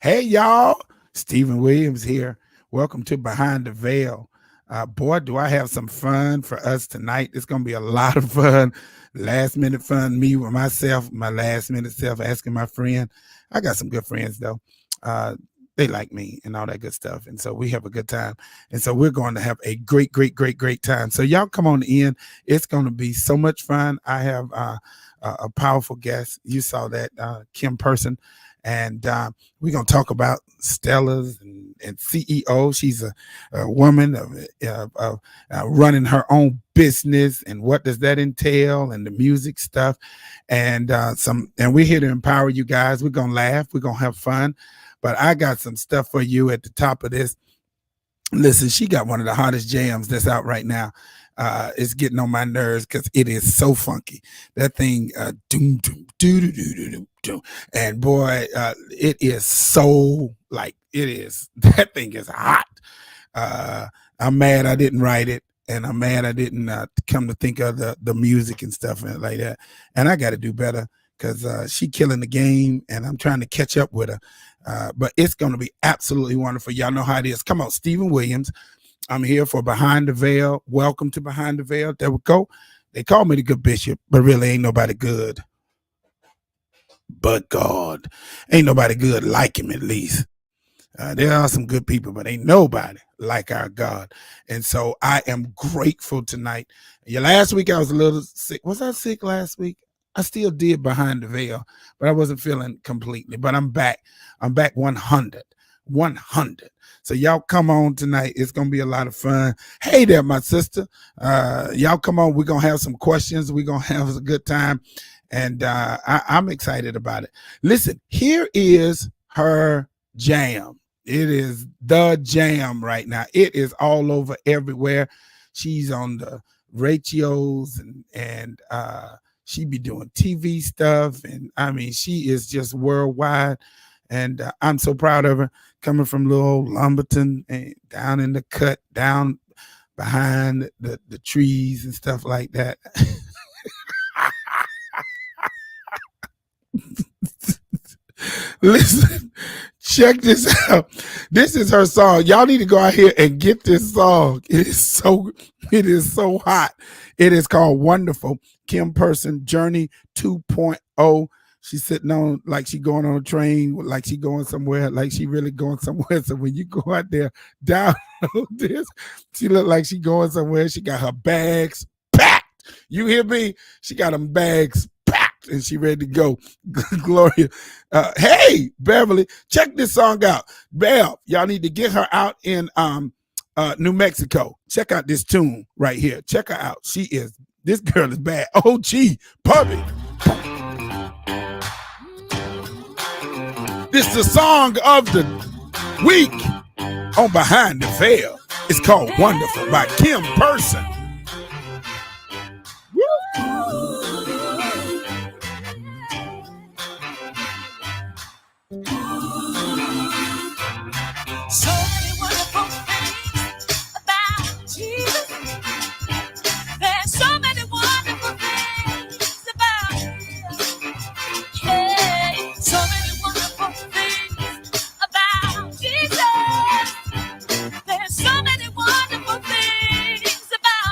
Hey, y'all. Stephen Williams here. Welcome to Behind the Veil. Boy, do I have some fun for us tonight. It's going to be a lot of fun. Last minute fun, me with myself, my last minute self, asking my friend. I got some good friends, though. Uh, they like me and all that good stuff. And so we have a good time. And so we're going to have a great time. So y'all come on in. It's going to be so much fun. I have a powerful guest. You saw that, Kim Person. And we're going to talk about Stella's and CEO. She's a woman of running her own business, and what does that entail, and the music stuff, and and we're here to empower you guys. We're going to laugh. We're going to have fun. But I got some stuff for you at the top of this. Listen, she got one of the hottest jams that's out right now. It's getting on my nerves because it is so funky. That thing, doom, doom, doo, doo, doo, doo, doo, doo. And boy, it is so like it is. That thing is hot. I'm mad I didn't write it, and I'm mad I didn't come to think of the music and stuff and like that. And I got to do better because she killing the game, and I'm trying to catch up with her. But it's going to be absolutely wonderful. Y'all know how it is. Come on, Stephen Williams. I'm here for Behind the Veil. Welcome to Behind the Veil. There we go. They call me the good bishop, but really ain't nobody good but God. Ain't nobody good like him, at least. There are some good people, but ain't nobody like our God. And so I am grateful tonight. Last week I was a little sick. Was I sick last week? I still did Behind the Veil, but I wasn't feeling completely. But I'm back. I'm back 100. 100. So y'all come on tonight. It's going to be a lot of fun. Hey there, my sister. Y'all come on. We're going to have some questions. We're going to have a good time. And I'm excited about it. Listen, here is her jam. It is the jam right now. It is all over everywhere. She's on the ratios and she be doing TV stuff. And I mean, she is just worldwide. And I'm so proud of her, coming from little old Lumberton and down in the cut, down behind the trees and stuff like that. Listen, check this out. This is her song. Y'all need to go out here and get this song. It is so hot. It is called Wonderful. Kim Person, Journey 2.0. She's sitting on like she going on a train, like she going somewhere, like she really going somewhere. So when you go out there, download this. She look like she going somewhere. She got her bags packed. You hear me? She got them bags packed and she ready to go. Gloria. Hey, Beverly, check this song out. Bev, y'all need to get her out in New Mexico. Check out this tune right here. Check her out. This girl is bad. OG, puppy. This is the song of the week on Behind the Veil. It's called Wonderful by Kim Person. So many wonderful things about Jesus. There's so many wonderful things about Him. Yeah, so many wonderful things about Jesus. There's so many wonderful things about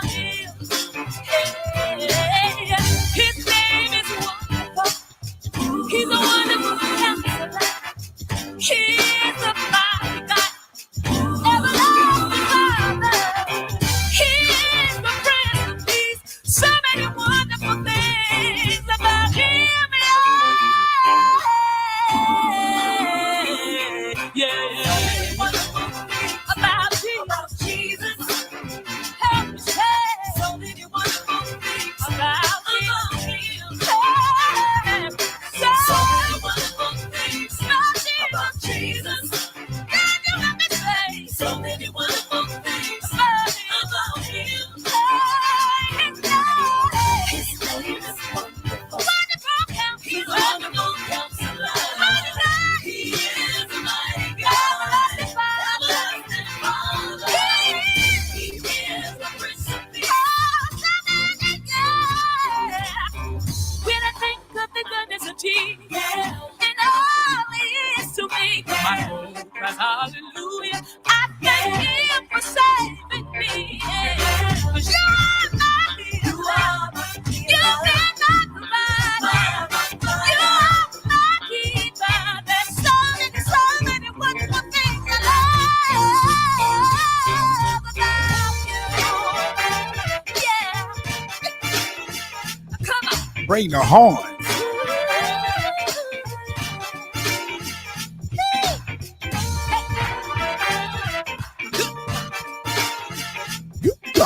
Hallelujah. I thank him for saving me. 'Cause you're my healer. You've been my provider. You are my keeper. There's so many wonderful things that I love about you. Yeah. Come on. Bring the horn. You go.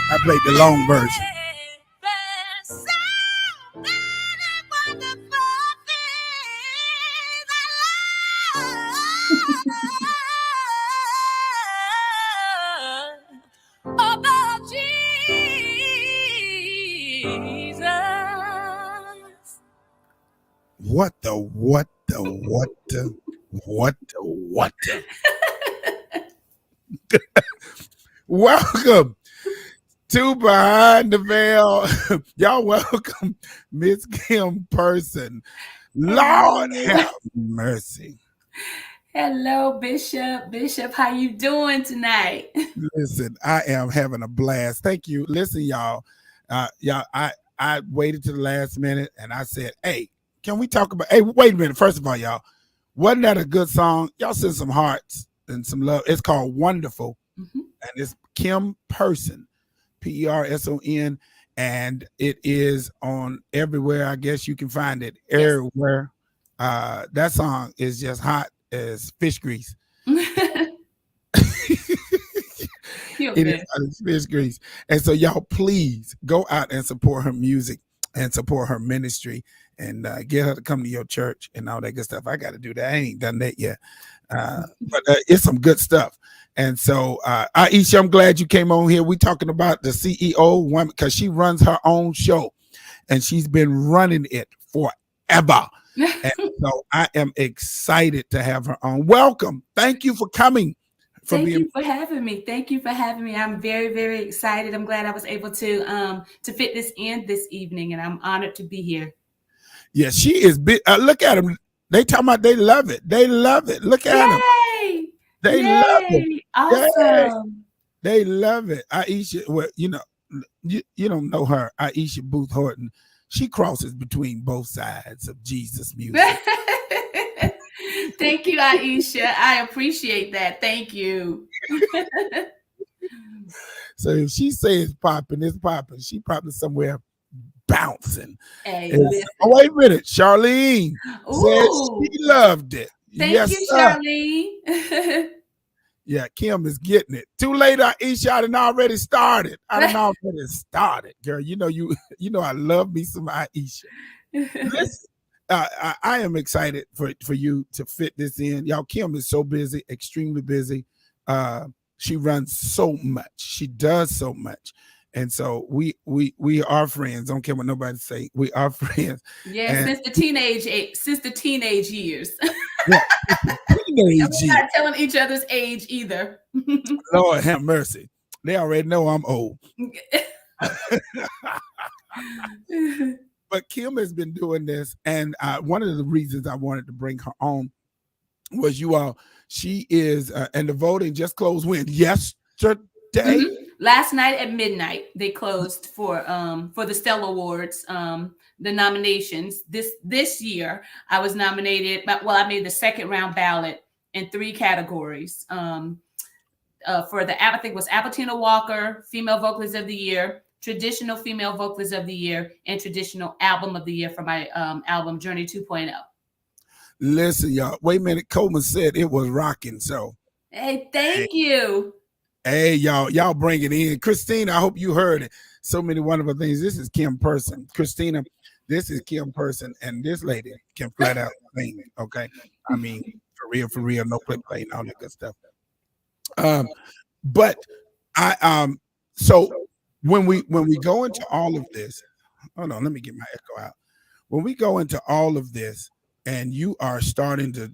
I played the long version. About Jesus. What the? Welcome to Behind the Veil. Y'all welcome Miss Kim Person. Lord have mercy. Hello, Bishop. Bishop, how you doing tonight? Listen, I am having a blast. Thank you. Listen, y'all. I waited to the last minute and I said, hey, can we talk about, hey, wait a minute. First of all, y'all, wasn't that a good song? Y'all send some hearts and some love. It's called Wonderful. Mm-hmm. And it's Kim Person, Person, and it is on everywhere. I guess you can find it everywhere. That song is just hot as fish grease. It is hot as fish grease. And so y'all please go out and support her music and support her ministry and get her to come to your church and all that good stuff. I got to do that. I ain't done that yet. But it's some good stuff. And so, Aisha, I'm glad you came on here. We're talking about the CEO woman because she runs her own show and she's been running it forever. And so I am excited to have her on. Welcome. Thank you for coming. Thank you for having me. Thank you for having me. I'm very, very excited. I'm glad I was able to fit this in this evening, and I'm honored to be here. Yeah, she is big. Look at them. They talking about they love it. They love it. Look at them. They love it. Awesome. Yay. They love it. Aisha, well, you know, you don't know her, Aisha Booth Horton. She crosses between both sides of Jesus music. Thank you, Aisha. I appreciate that. Thank you. So if she says popping, it's popping. She probably somewhere bouncing. Hey, oh, wait a minute. Charlene said she loved it. Thank you, Charlene. Yeah, Kim is getting it. Too late, Aisha. I done already started. Girl. You know I love me some Aisha. Listen, I am excited for you to fit this in. Y'all, Kim is so busy, extremely busy. She runs so much. She does so much. And so we are friends. Don't care what nobody say. We are friends. Yeah, and since the teenage years. Yeah, we're not telling each other's age either. Lord have mercy. They already know I'm old. But Kim has been doing this, and one of the reasons I wanted to bring her on was she is, and the voting just closed when? Yesterday? Last night at midnight, they closed for the Stellar Awards, the nominations. This year, I was nominated. Well, I made the second round ballot in 3 categories. For the I think it was Albertina Walker Female Vocalist of the Year, Traditional Female Vocalist of the Year, and Traditional Album of the Year for my album Journey 2.0. Listen, y'all. Wait a minute. Coleman said it was rocking. So, hey, thank you. Hey, y'all bring it in. Christina, I hope you heard it. So many wonderful things. This is Kim Person. Christina, this is Kim Person, and this lady can flat out sing. Okay, I mean, for real, no clip play and all that good stuff. But so when we go into all of this, hold on, let me get my echo out. When we go into all of this, and you are starting to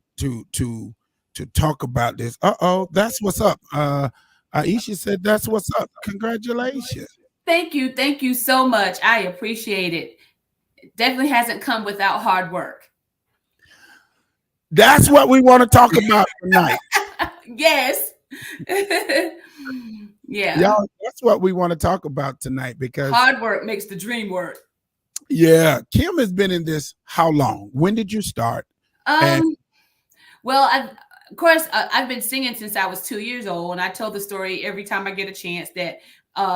talk about this, that's what's up. Aisha said, "That's what's up. Congratulations." Thank you so much. I appreciate it. It definitely hasn't come without hard work. That's what we want to talk about tonight. Yes. Yeah. Y'all, that's what we want to talk about tonight, because hard work makes the dream work. Yeah. Kim has been in this how long? When did you start? Well, of course, I've been singing since I was 2 years old, and I tell the story every time I get a chance that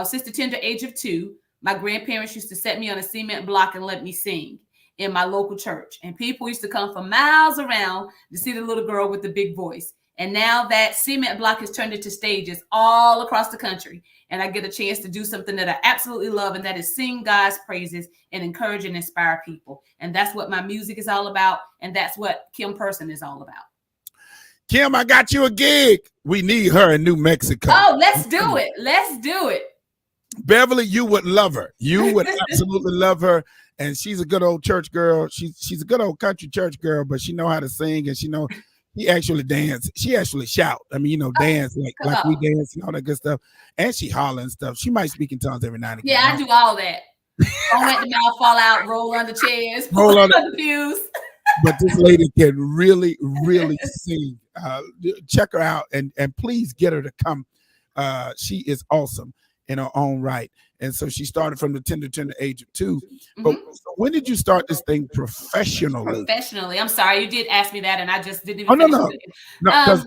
since the tender age of 2, my grandparents used to set me on a cement block and let me sing in my local church. And people used to come from miles around to see the little girl with the big voice. And now that cement block has turned into stages all across the country. And I get a chance to do something that I absolutely love, and that is sing God's praises and encourage and inspire people. And that's what my music is all about. And that's what Kim Person is all about. Kim, I got you a gig. We need her in New Mexico. Oh, let's do it. Let's do it. Beverly, you would love her. You would absolutely love her. And she's a good old church girl. She's a good old country church girl, but she know how to sing, and she actually dance. She actually shout. I mean, dance like we dance and all that good stuff. And she holler and stuff. She might speak in tongues every night and again. Yeah, I do all that. Don't let the mouth fall out, roll under chairs, roll under the pews. But this lady can really, really sing. Check her out, and please get her to come. She is awesome in her own right. And so she started from the tender age of 2. But so when did you start this thing professionally? Professionally, I'm sorry, you did ask me that, and I just didn't even. No, because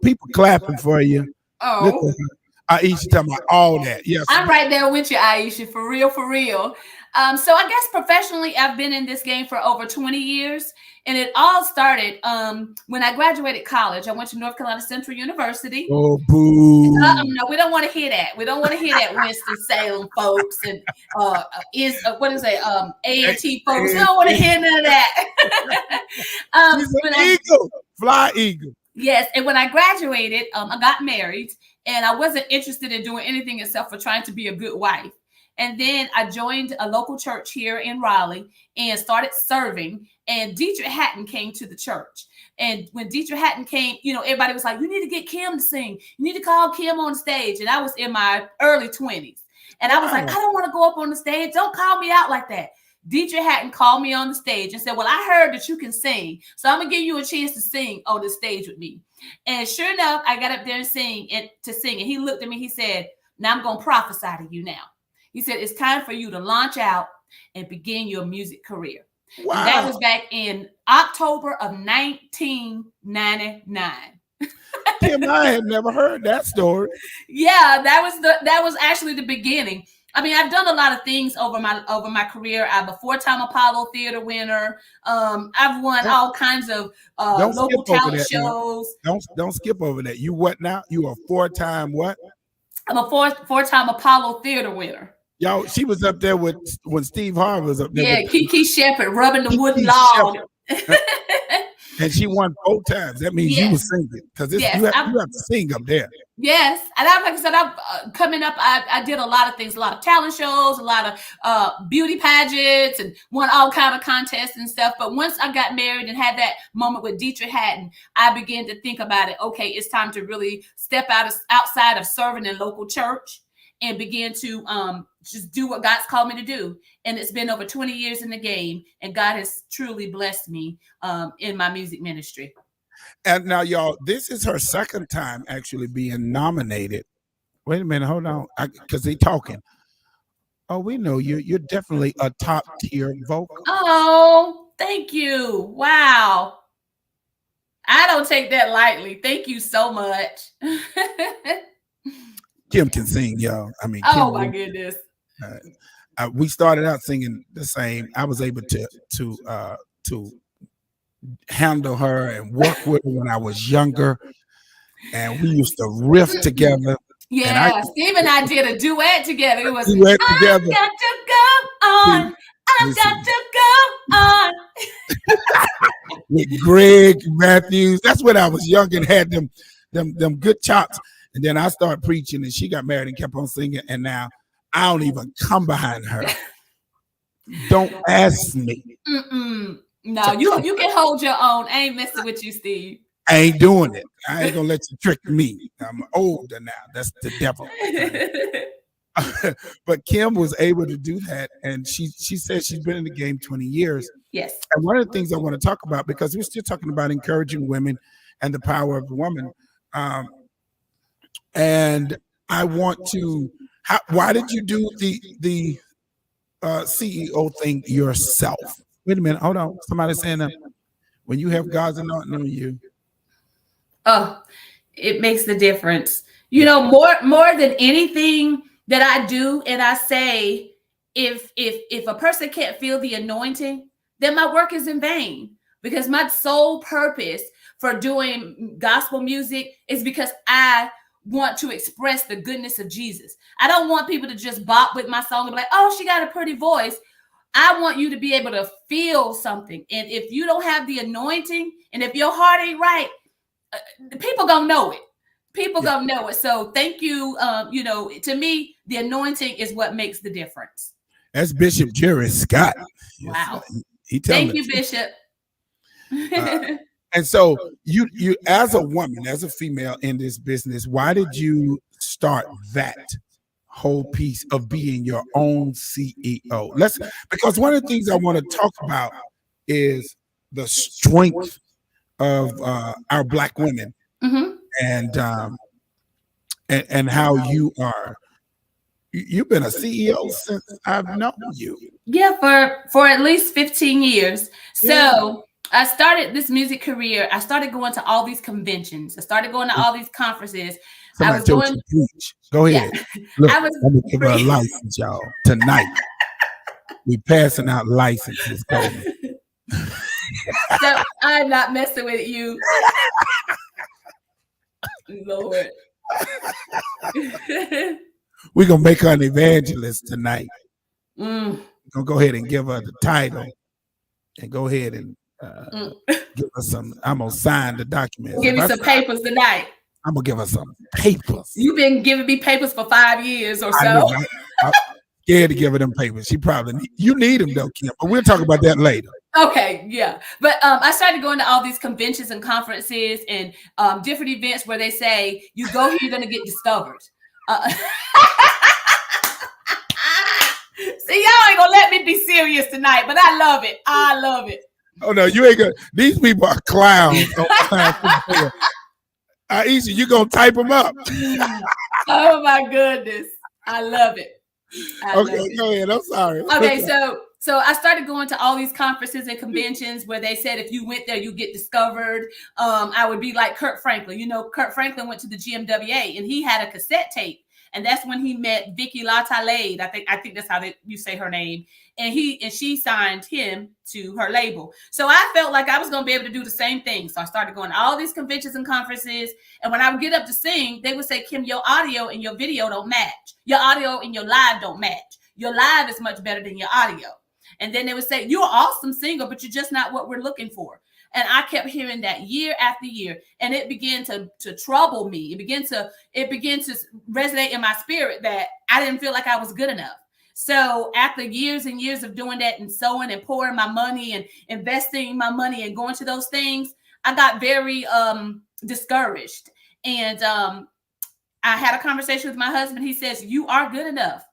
people clapping for you. Oh, listen, Aisha talking about all that. Yes, I'm right there with you, Aisha, for real, for real. So I guess professionally, I've been in this game for over 20 years. And it all started when I graduated college. I went to North Carolina Central University. Oh, boo. No, we don't want to hear that. We don't want to hear that, Winston-Salem folks and A&T folks. We don't want to hear none of that. She's an eagle, fly eagle. Yes, and when I graduated, I got married, and I wasn't interested in doing anything except for trying to be a good wife. And then I joined a local church here in Raleigh and started serving. And Dietrich Hatton came to the church. And when Dietrich Hatton came, everybody was like, you need to get Kim to sing. You need to call Kim on stage. And I was in my early 20s. And I was like, I don't want to go up on the stage. Don't call me out like that. Dietrich Hatton called me on the stage and said, well, I heard that you can sing. So I'm going to give you a chance to sing on the stage with me. And sure enough, I got up there and sing. And he looked at me. He said, now I'm going to prophesy to you now. He said, it's time for you to launch out and begin your music career. Wow. And that was back in October of 1999. Kim, I had never heard that story. Yeah, that was actually the beginning. I mean, I've done a lot of things over my career. I'm a 4-time Apollo Theater winner. I've won all kinds of local talent shows. Don't skip over that. You what now? You a 4-time what? I'm a four-time Apollo Theater winner. Y'all, she was up there when Steve Harvey was up there. Yeah, Kiki Shepherd rubbing the wooden log. And she won 4 times. That means you were singing, because you have to sing up there. Yes, and like I said, I'm coming up. I did a lot of things, a lot of talent shows, a lot of beauty pageants, and won all kind of contests and stuff. But once I got married and had that moment with Dietrich Hatton, I began to think about it. Okay, it's time to really step outside of serving in local church and begin to just do what God's called me to do. And it's been over 20 years in the game, and God has truly blessed me in my music ministry. And now, y'all, this is her second time actually being nominated Wait a minute, hold on, because they talking. Oh, we know you. You're definitely a top tier vocal. Oh, thank you. Wow. I don't take that lightly. Thank you so much. Kim can sing, y'all. I mean, Oh Kim. my goodness. We started out singing the same. I was able to handle her and work with her when I was younger, and we used to riff together. Yeah, Steve and I did a duet together. It was Duet together. I've got to go on. I've got to go on. With Greg Matthews. That's when I was young and had them good chops. And then I started preaching, and she got married and kept on singing. And now I don't even come behind her. Don't ask me. No, you can hold your own. I ain't messing with you, Steve. I ain't doing it. I ain't gonna let you trick me. I'm older now. That's the devil. But Kim was able to do that, and she said she's been in the game 20 years. Yes. And one of the things I want to talk about, because we're still talking about encouraging women and the power of the woman, and I want to. Why did you do the CEO thing yourself? Wait a minute, hold on. Somebody's saying that when you have God's anointing on you. Oh, it makes the difference. You know, more than anything that I do and I say, if a person can't feel the anointing, then my work is in vain. Because my sole purpose for doing gospel music is because I want to express the goodness of Jesus. I don't want people to just bop with my song and be like, oh, she got a pretty voice. I want you to be able to feel something. And if you don't have the anointing, and if your heart ain't right, people gonna know it. People gonna know it. So thank you. You know, to me, the anointing is what makes the difference. That's Bishop Jerry Scott. Wow. He Thank you, Bishop. And so you as a woman, as a female in this business, why did you start that whole piece of being your own CEO? Because one of the things I want to talk about is the strength of our Black women, and how you are. You've been a CEO since I've known you. Yeah, for at least 15 years. So I started this music career. I started going to all these conventions. I started going to all these conferences. Somebody told you to preach. Go ahead. Yeah. Look, I'm gonna give her a license, y'all. Tonight, we passing out licenses. So I'm not messing with you, Lord. We're gonna make her an evangelist tonight. We're gonna go ahead and give her the title, and go ahead and give her some. I'm gonna sign the documents. Give me some papers tonight. I'm gonna give her some papers. You've been giving me papers for 5 years or so. I'm scared to give her them papers. She probably you need them though, Kim. But we'll talk about that later. Okay, yeah. But I started going to all these conventions and conferences and different events where they say, you go here, you're gonna get discovered. See, y'all ain't gonna let me be serious tonight, but I love it. I love it. Oh no, you ain't gonna. These people are clowns. Aisha, you gonna type them up? Oh my goodness, I love it. Okay, go ahead. I'm sorry. Okay, so I started going to all these conferences and conventions where they said if you went there, you get discovered. I would be like Kurt Franklin. You know, Kurt Franklin went to the GMWA and he had a cassette tape. And that's when he met Vicky LaTalade. I think that's how you say her name. And she signed him to her label. So I felt like I was going to be able to do the same thing. So I started going to all these conventions and conferences. And when I would get up to sing, they would say, Kim, your audio and your video don't match. Your audio and your live don't match. Your live is much better than your audio. And then they would say, you're an awesome singer, but you're just not what we're looking for. And I kept hearing that year after year, and it began to trouble me. It began to resonate in my spirit that I didn't feel like I was good enough. So after years and years of doing that and sowing and pouring my money and investing my money and going to those things, I got very discouraged. And I had a conversation with my husband. He says, you are good enough.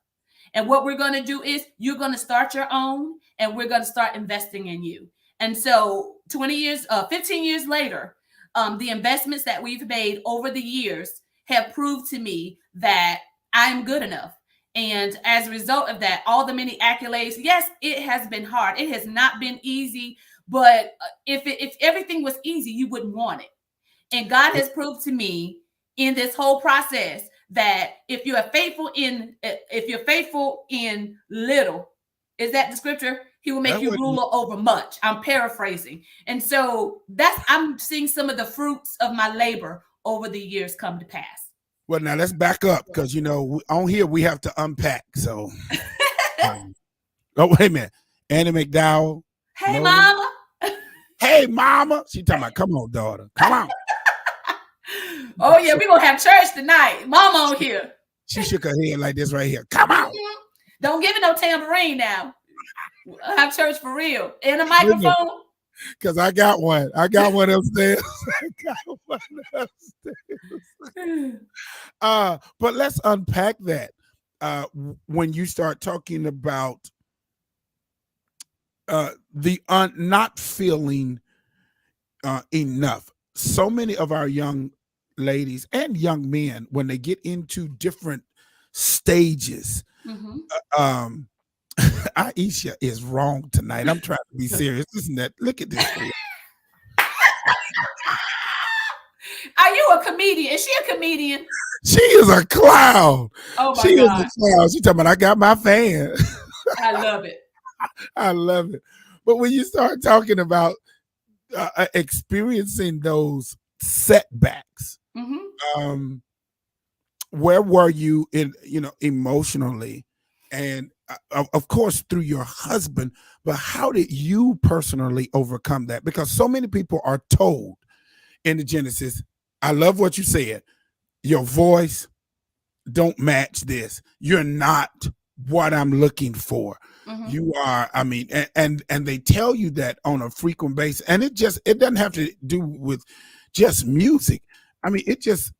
And what we're going to do is you're going to start your own, and we're going to start investing in you. And so 15 years later, the investments that we've made over the years have proved to me that I'm good enough. And as a result of that, all the many accolades, yes, it has been hard. It has not been easy, but if everything was easy, you wouldn't want it. And God has proved to me in this whole process that if you're faithful in little, is that the scripture? He will make That you would- ruler over much. I'm paraphrasing. And so I'm seeing some of the fruits of my labor over the years come to pass. Well, now let's back up because on here we have to unpack. So, oh wait a minute, Annie McDowell. Hey, No. mama. Hey, mama. She talking about, come on, daughter, come on. Oh yeah, we're gonna have church tonight. Mama on here. She shook her head like this right here. Come on. Don't give it no tambourine now. We'll have church for real. And a microphone. Because I got one. I got one upstairs. I got one upstairs. But let's unpack that. When you start talking about the not feeling enough. So many of our young ladies and young men, when they get into different stages, Aisha is wrong tonight. I'm trying to be serious. Listen, look at this. Are you a comedian? Is she a comedian? She is a clown. Oh my She God. is a clown. She talking about, I got my fan. I love it. I love it. But when you start talking about experiencing those setbacks, where were you emotionally, and of course through your husband, but how did you personally overcome that? Because so many people are told in the Genesis, I love what you said, your voice don't match this, you're not what I'm looking for. You are, and they tell you that on a frequent basis, and it doesn't have to do with just music.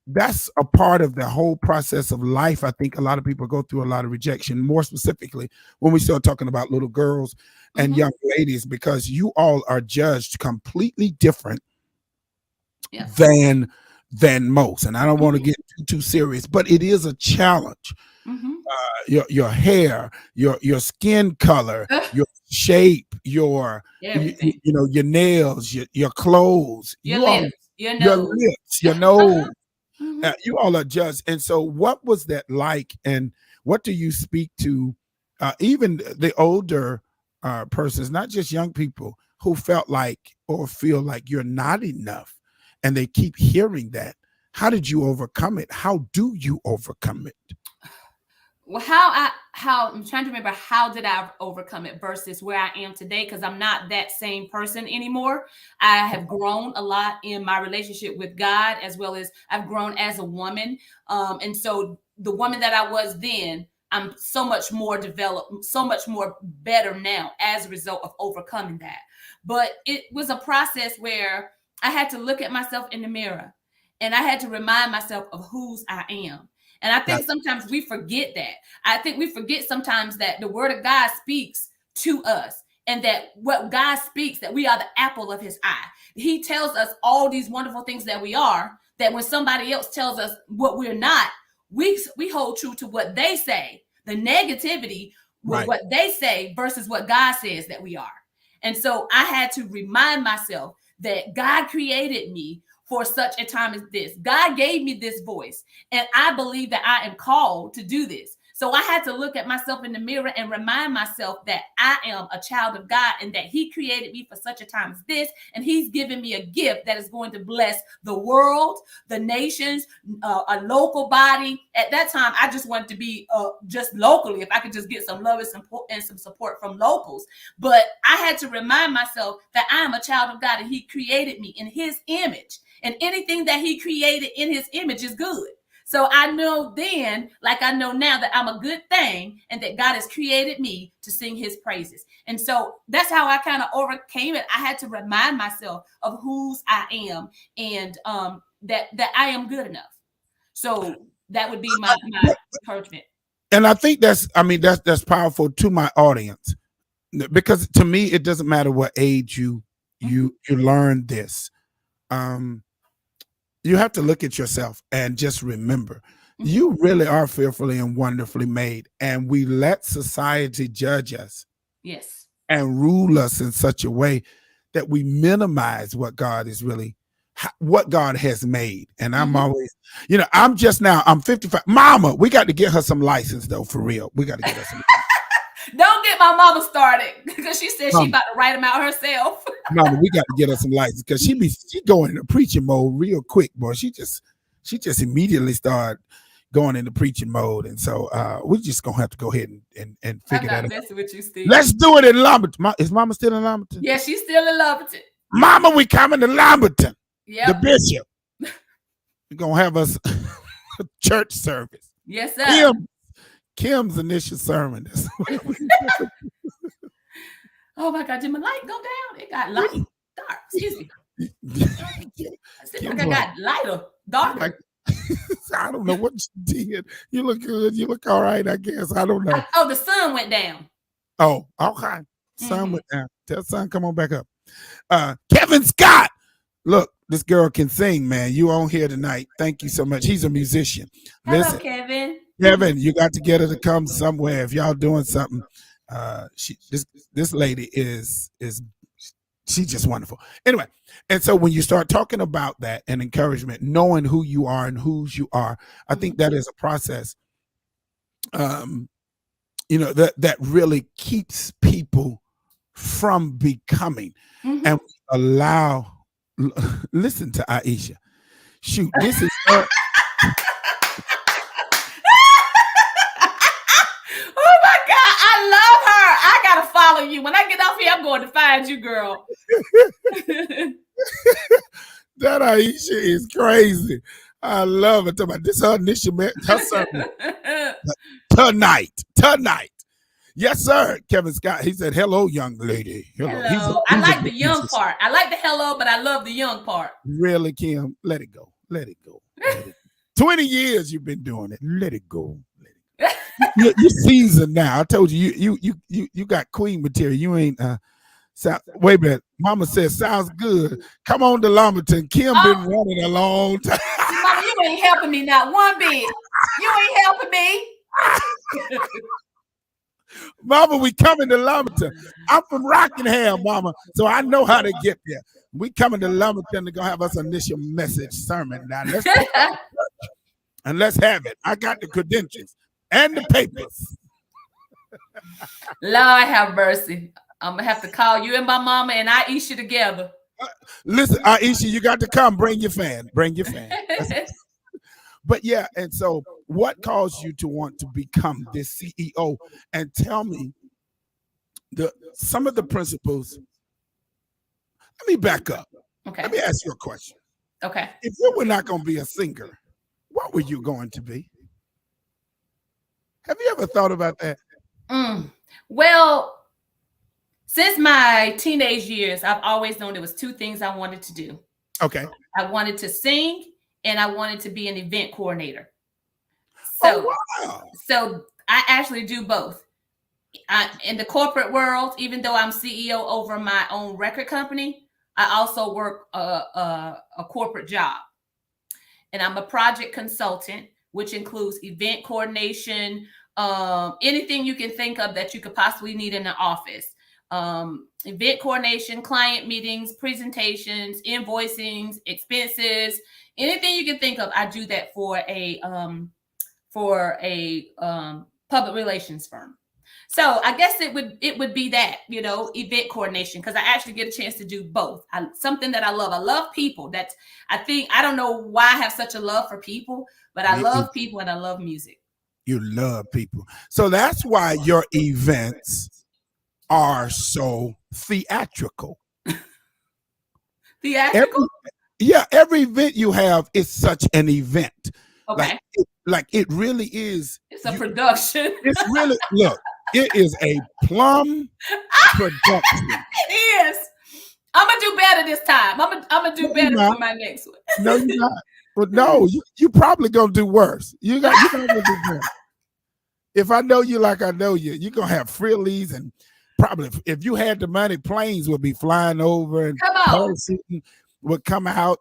That's a part of the whole process of life. I think a lot of people go through a lot of rejection, more specifically when we start talking about little girls and young ladies, because you all are judged completely different than most. And I don't want to get too serious, but it is a challenge. Your hair, your skin color, your shape, your nails, your clothes, your lips, your nose. You all are judged. And so what was that like, and what do you speak to even the older persons, not just young people, who felt like or feel like you're not enough, and they keep hearing that? How did you overcome it? How do you overcome it? Well, how I'm trying to remember, how did I overcome it versus where I am today, because I'm not that same person anymore. I have grown a lot in my relationship with God, as well as I've grown as a woman. And so the woman that I was then, I'm so much more developed, so much more better now as a result of overcoming that. But it was a process where I had to look at myself in the mirror, and I had to remind myself of whose I am. And I think sometimes we forget that. I think we forget sometimes that the word of God speaks to us, and that what God speaks, that we are the apple of his eye. He tells us all these wonderful things that we are, that when somebody else tells us what we're not, we hold true to what they say, the negativity, what they say versus what God says that we are. And so I had to remind myself that God created me for such a time as this. God gave me this voice, and I believe that I am called to do this. So I had to look at myself in the mirror and remind myself that I am a child of God, and that he created me for such a time as this. And he's given me a gift that is going to bless the world, the nations, a local body. At that time, I just wanted to be just locally, if I could just get some love and some support from locals. But I had to remind myself that I am a child of God, and he created me in his image. And anything that he created in his image is good. So I know then, like I know now, that I'm a good thing, and that God has created me to sing his praises. And so that's how I kind of overcame it. I had to remind myself of whose I am, and that I am good enough. So that would be my encouragement. And I think that's powerful to my audience, because to me, it doesn't matter what age you learn this. you have to look at yourself and just remember Mhm. you really are fearfully and wonderfully made. And we let society judge us Yes. and rule us in such a way that we minimize what God is really, what God has made. And I'm Mhm. always, I'm 55. Mama, we got to get her some license though, for real. We got to get her some. Don't get my mama started because she said she Mama, about to write them out herself. Mama, we got to get her some license because she go into preaching mode real quick, boy. She just immediately started going into preaching mode. And so we're just gonna have to go ahead and I'm figure that not out. messing with you, Steve. Let's do it in Lumberton. Is Mama still in Lumberton? Yeah, she's still in Lumberton. Mama, we coming to Lumberton. The Yep. bishop. We're gonna have us a church service. Yes, sir. Kim's initial sermon. Oh my God, did my light go down? It got light, dark. Excuse me. I said, like I got lighter, darker. I don't know what you did. You look good. You look all right, I guess. I don't know. Oh, the sun went down. Oh, okay. Sun Mhm. went down. Tell son, come on back up. Kevin Scott. Look, this girl can sing, man. You on here tonight. Thank you so much. He's a musician. Hello, Listen, Kevin. Kevin, you got to get her to come somewhere. If y'all doing something, this lady is she's just wonderful. Anyway, and so when you start talking about that and encouragement, knowing who you are and whose you are, I think that is a process. That really keeps people from becoming Mhm. and allow. Listen to Aisha. Shoot, this is her. Oh my God, I love her. I gotta follow you. When I get off here, I'm going to find you, girl. That Aisha is crazy. I love it. This her initial her sermon tonight. Yes, sir. Kevin Scott. He said, "Hello, young lady." Hello. I like the young part. I like the hello, but I love the young part. Really, Kim? Let it go. Let it go. 20 years you've been doing it. Let it go. You're seasoned now. I told you, you got queen material. You ain't. Wait a minute. Mama says sounds good. Come on to Lumberton. Kim been running a long time. Mama, you ain't helping me not one bit. You ain't helping me. Mama, we coming to Lumberton. I'm from Rockingham, Mama, so I know how to get there. We coming to Lumberton to go have us initial message sermon. Now let's have it. I got the credentials and the papers. Lord have mercy. I'm gonna have to call you and my mama and Aisha together. Listen, Aisha, you got to come. Bring your fan. But yeah, and so what caused you to want to become this CEO? And tell me some of the principles. Let me back up. Okay. Let me ask you a question. Okay. If you were not going to be a singer, what were you going to be? Have you ever thought about that? Well, since my teenage years, I've always known there was two things I wanted to do. Okay. I wanted to sing and I wanted to be an event coordinator. So I actually do both. In the corporate world, even though I'm CEO over my own record company, I also work a corporate job. And I'm a project consultant, which includes event coordination, anything you can think of that you could possibly need in an office. Event coordination, client meetings, presentations, invoicings, expenses, anything you can think of. I do that for a public relations firm. So I guess it would be that, event coordination, because I actually get a chance to do both. Something that I love. I love people. I don't know why I have such a love for people, but I love people and I love music. You love people. So that's why your events are so theatrical. Theatrical? Every event you have is such an event. Okay. Like it really is. It's a production. It's really, look, it is a plum production. It is. I'm gonna do better this time. I'm gonna do better for my next one. No, you're not. But no, you probably gonna do worse. You're gonna do better. If I know you like I know you, you're gonna have frillies, and probably if you had the money, planes would be flying over and come on. would come out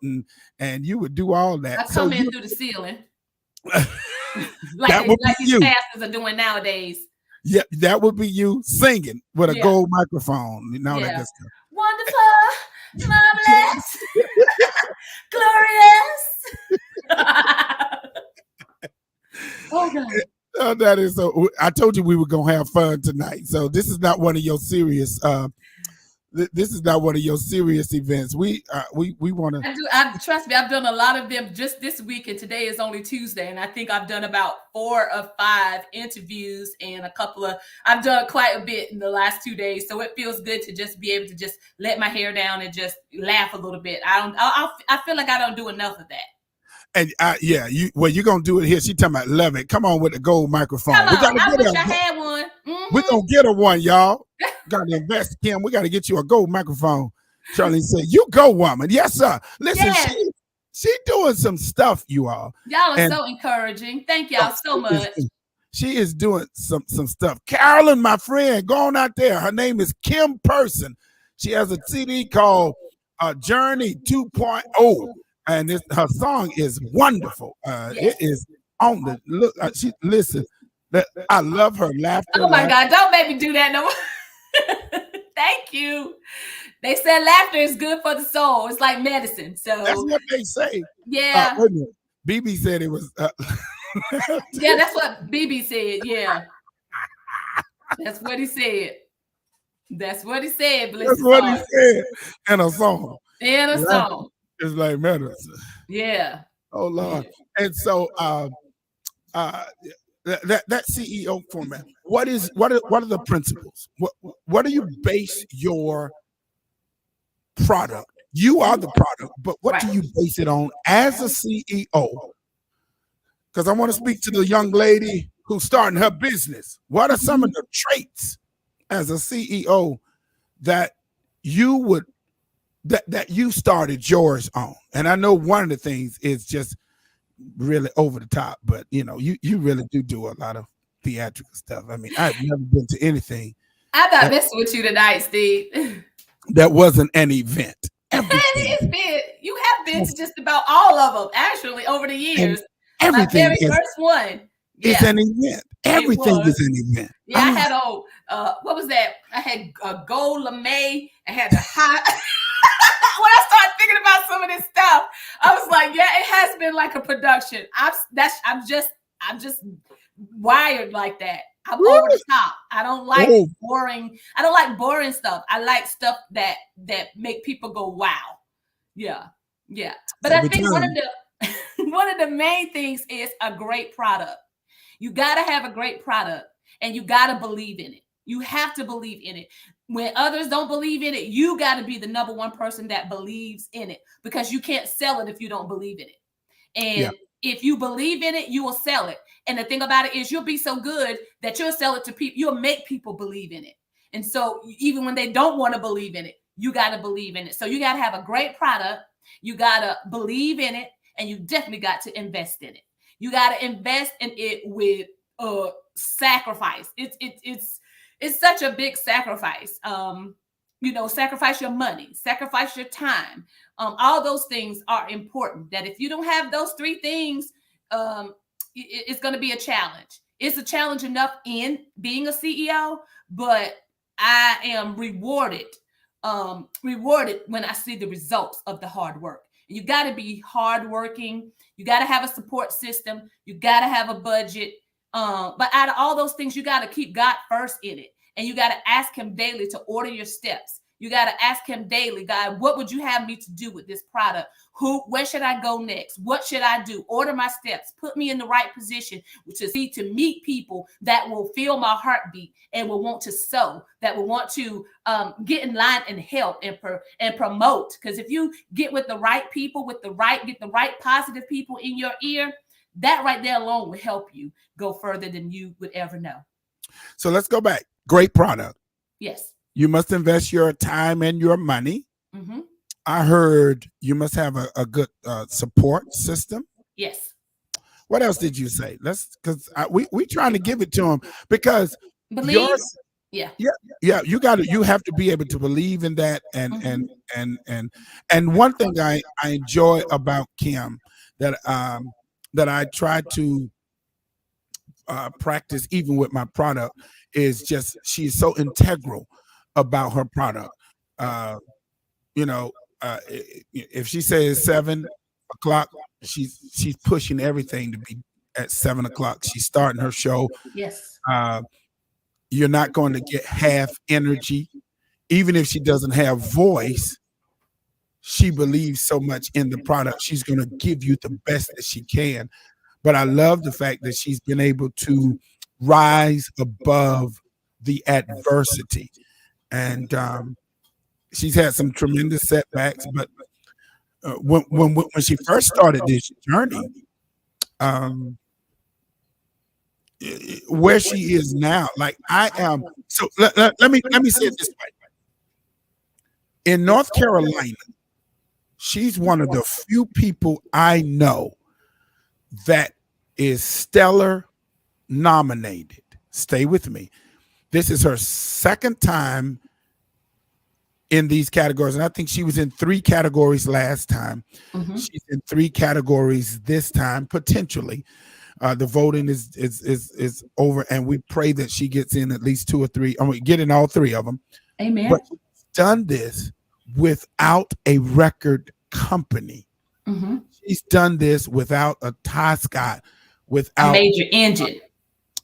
and you would do all that. I So come in you, through the ceiling, that would be like these you. pastors are doing nowadays. Yeah, that would be you singing with a Yeah. gold microphone. You know that Yeah. good stuff. Wonderful, marvelous, glorious. Oh God. Oh, that is so. I told you we were gonna have fun tonight. So this is not one of your serious. This is not one of your serious events. We want to. Trust me, I've done a lot of them just this week, and today is only Tuesday, and I think I've done about 4 or 5 interviews and I've done quite a bit in the last 2 days. So it feels good to just be able to just let my hair down and just laugh a little bit. I feel like I don't do enough of that. And you're gonna do it here. She talking about love it. Come on with the gold microphone. Come on, I wish her. I had one. We're gonna get her one, y'all. Gotta invest, Kim. We gotta get you a gold microphone. Charlie said, "You go, woman." Yes, sir. Listen, Yes. she doing some stuff, you all. Y'all are And- so encouraging. Thank y'all so much. She is doing some stuff. Carolyn, my friend, going out there. Her name is Kim Person. She has a CD called Journey 2.0. And her song is wonderful. It is on the look. Listen. I love her laughter. Oh my God! Don't make me do that no more. Thank you. They said laughter is good for the soul. It's like medicine. So that's what they say. Yeah. Wait a minute. BB said it was. Yeah, that's what BB said. Yeah, that's what he said. That's what he said. Bless That's his what he heart. said in a song. In a song. It's like medicine. Yeah. Oh Lord. And so that CEO format. What are the principles? What do you base your product? You are the product, but what do you base it on as a CEO? Because I want to speak to the young lady who's starting her business. What are some of the traits as a CEO that you would that you started yours on? And I know one of the things is just really over the top, but you really do a lot of theatrical stuff. I mean, I've never been to anything. I'm not messing with you tonight, Steve. That wasn't an event. You have been to just about all of them, actually, over the years. And everything My very first one. It's an event. Everything is an event. Yeah, I had what was that? I had a gold lame. I had the high. When I started thinking about some of this stuff, I was like, yeah, it has been like a production. I'm just wired like that. I'm over the top. I don't like boring. I don't like boring stuff. I like stuff that make people go, wow. Yeah. But I think one of the main things is a great product. You got to have a great product, and you got to believe in it. You have to believe in it. When others don't believe in it, you got to be the number one person that believes in it, because you can't sell it if you don't believe in it. And if you believe in it, you will sell it. And the thing about it is, you'll be so good that you'll sell it to people. You'll make people believe in it. And so even when they don't want to believe in it, you got to believe in it. So you got to have a great product. You got to believe in it, and you definitely got to invest in it. You got to invest in it with sacrifice. It's such a big sacrifice. Sacrifice your money, sacrifice your time. All those things are important. That if you don't have those 3 things, it's going to be a challenge. It's a challenge enough in being a CEO, but I am rewarded when I see the results of the hard work. You got to be hardworking. You got to have a support system. You got to have a budget. But out of all those things, you got to keep God first in it. And you got to ask him daily to order your steps. You got to ask him daily, God, what would you have me to do with this product? Where should I go next? What should I do? Order my steps. Put me in the right position to meet people that will feel my heartbeat and will want to sow, that will want to get in line and help and promote. Because if you get with the right people, get the right positive people in your ear, that right there alone will help you go further than you would ever know. So let's go back. Great product. Yes. You must invest your time and your money. Mm-hmm. I heard you must have a good support system. Yes. What else did you say? Because we trying to give it to them, because believe. Yeah. Yeah, you have to be able to believe in that. And one thing I enjoy about Kim that that I try to practice even with my product is just she's so integral about her product. Uh, you know, if she says 7 o'clock, she's pushing everything to be at 7 o'clock. She's starting her show. Yes. You're not going to get half energy, even if she doesn't have voice. She believes so much in the product. She's going to give you the best that she can. But I love the fact that she's been able to rise above the adversity. And she's had some tremendous setbacks. But when she first started this journey, um, where she is now, like I am. So let me say it this way. In North Carolina, she's one of the few people I know that is stellar nominated. Stay with me. This is her second time in these categories, and I think she was in 3 categories last time. She's in 3 categories this time, potentially. The voting is over, and we pray that she gets in at least 2 or 3. I mean, get in all 3 of them. Amen. But she's done this without a record company. She's done this without a Ty Scott, without a major engine,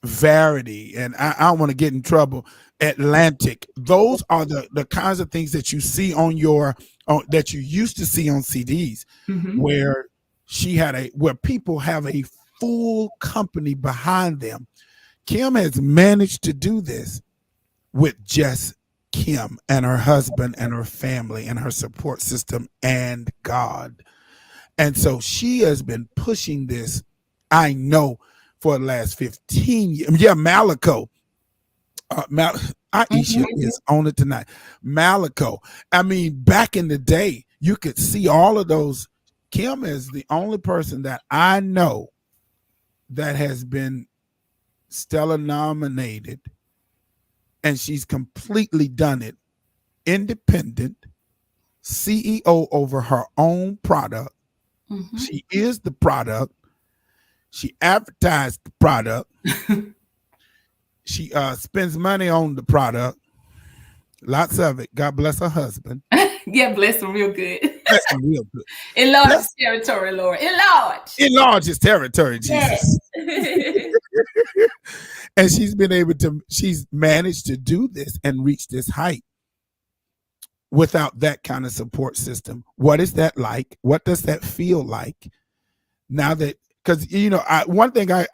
Verity, and I don't want to get in trouble. Atlantic. Those are the kinds of things that you see on your that you used to see on CDs, where where people have a full company behind them. Kim has managed to do this with just Kim and her husband and her family and her support system and God. And so she has been pushing this, I know, for the last 15 years. Yeah, Malico. Aisha is on it tonight. Malico. I mean, back in the day, you could see all of those. Kim is the only person that I know that has been Stellar nominated, and she's completely done it. Independent, CEO over her own product. She is the product. She advertised the product. She spends money on the product. Lots of it. God bless her husband. Yeah, bless him real good. Bless him real good. Enlarge his territory, Lord. Enlarge his territory, Jesus. Yes. And she's managed to do this and reach this height without that kind of support system. What is that like? What does that feel like? Now that, because one thing I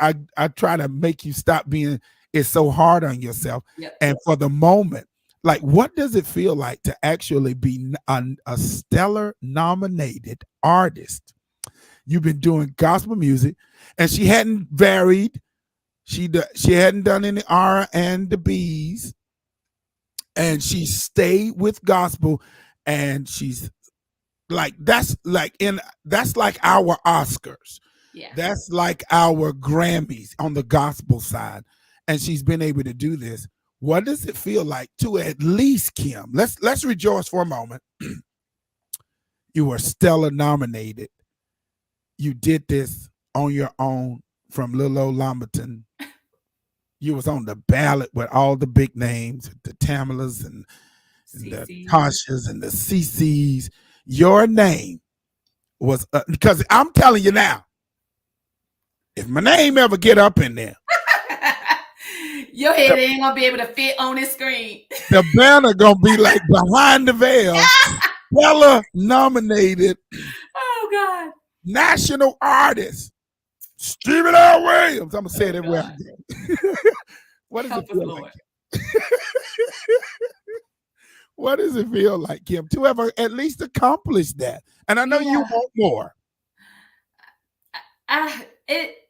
try to make you stop being is so hard on yourself. Yep. And for the moment, like, what does it feel like to actually be a stellar nominated artist? You've been doing gospel music, and she hadn't varied. She hadn't done any R&Bs, and she stayed with gospel, and she's like, that's like our Oscars. Yeah. That's like our Grammys on the gospel side. And she's been able to do this. What does it feel like to at least, Kim? Let's rejoice for a moment. You were stellar nominated. You did this on your own from Little Old Lumberton. You was on the ballot with all the big names, the Tamalas and the Tashas and the CCs. Your name was because I'm telling you now, if my name ever get up in there, your head ain't gonna be able to fit on this screen. The banner gonna be like Behind the Veil. Stellar nominated. Oh God. National artist Stephen L. Williams. I'm gonna say it everywhere I go. What does it feel like? What does it feel like, Kim, to ever at least accomplish that? And I know you want more.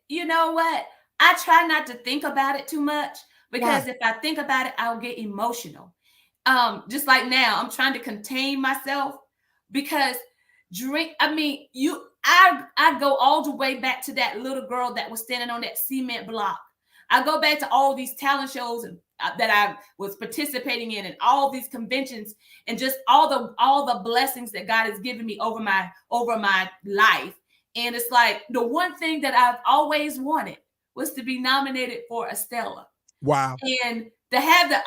You know what? I try not to think about it too much, because if I think about it, I'll get emotional. Just like now, I'm trying to contain myself because I go all the way back to that little girl that was standing on that cement block I go back to all these talent shows and that I was participating in, and all these conventions, and just all the blessings that God has given me over my life. And it's like the one thing that I've always wanted was to be nominated for a Stella. Wow. And to have the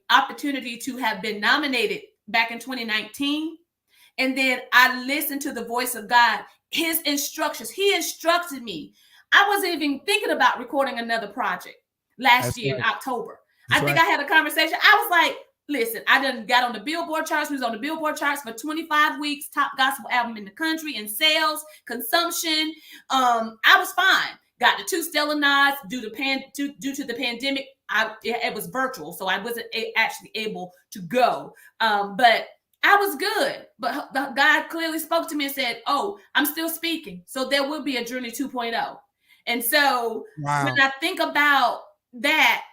opportunity to have been nominated back in 2019, and then I listened to the voice of God, his instructions. He instructed me. I wasn't even thinking about recording another project last year in October. I think I had a conversation. I was like, listen, I done got on the Billboard charts. We was on the Billboard charts for 25 weeks, top gospel album in the country, in sales, consumption. I was fine. Got the 2 Stella nods due to the pandemic. It was virtual, so I wasn't actually able to go. But I was good. But God clearly spoke to me and said, "Oh, I'm still speaking. So there will be a Journey 2.0." And so when I think about that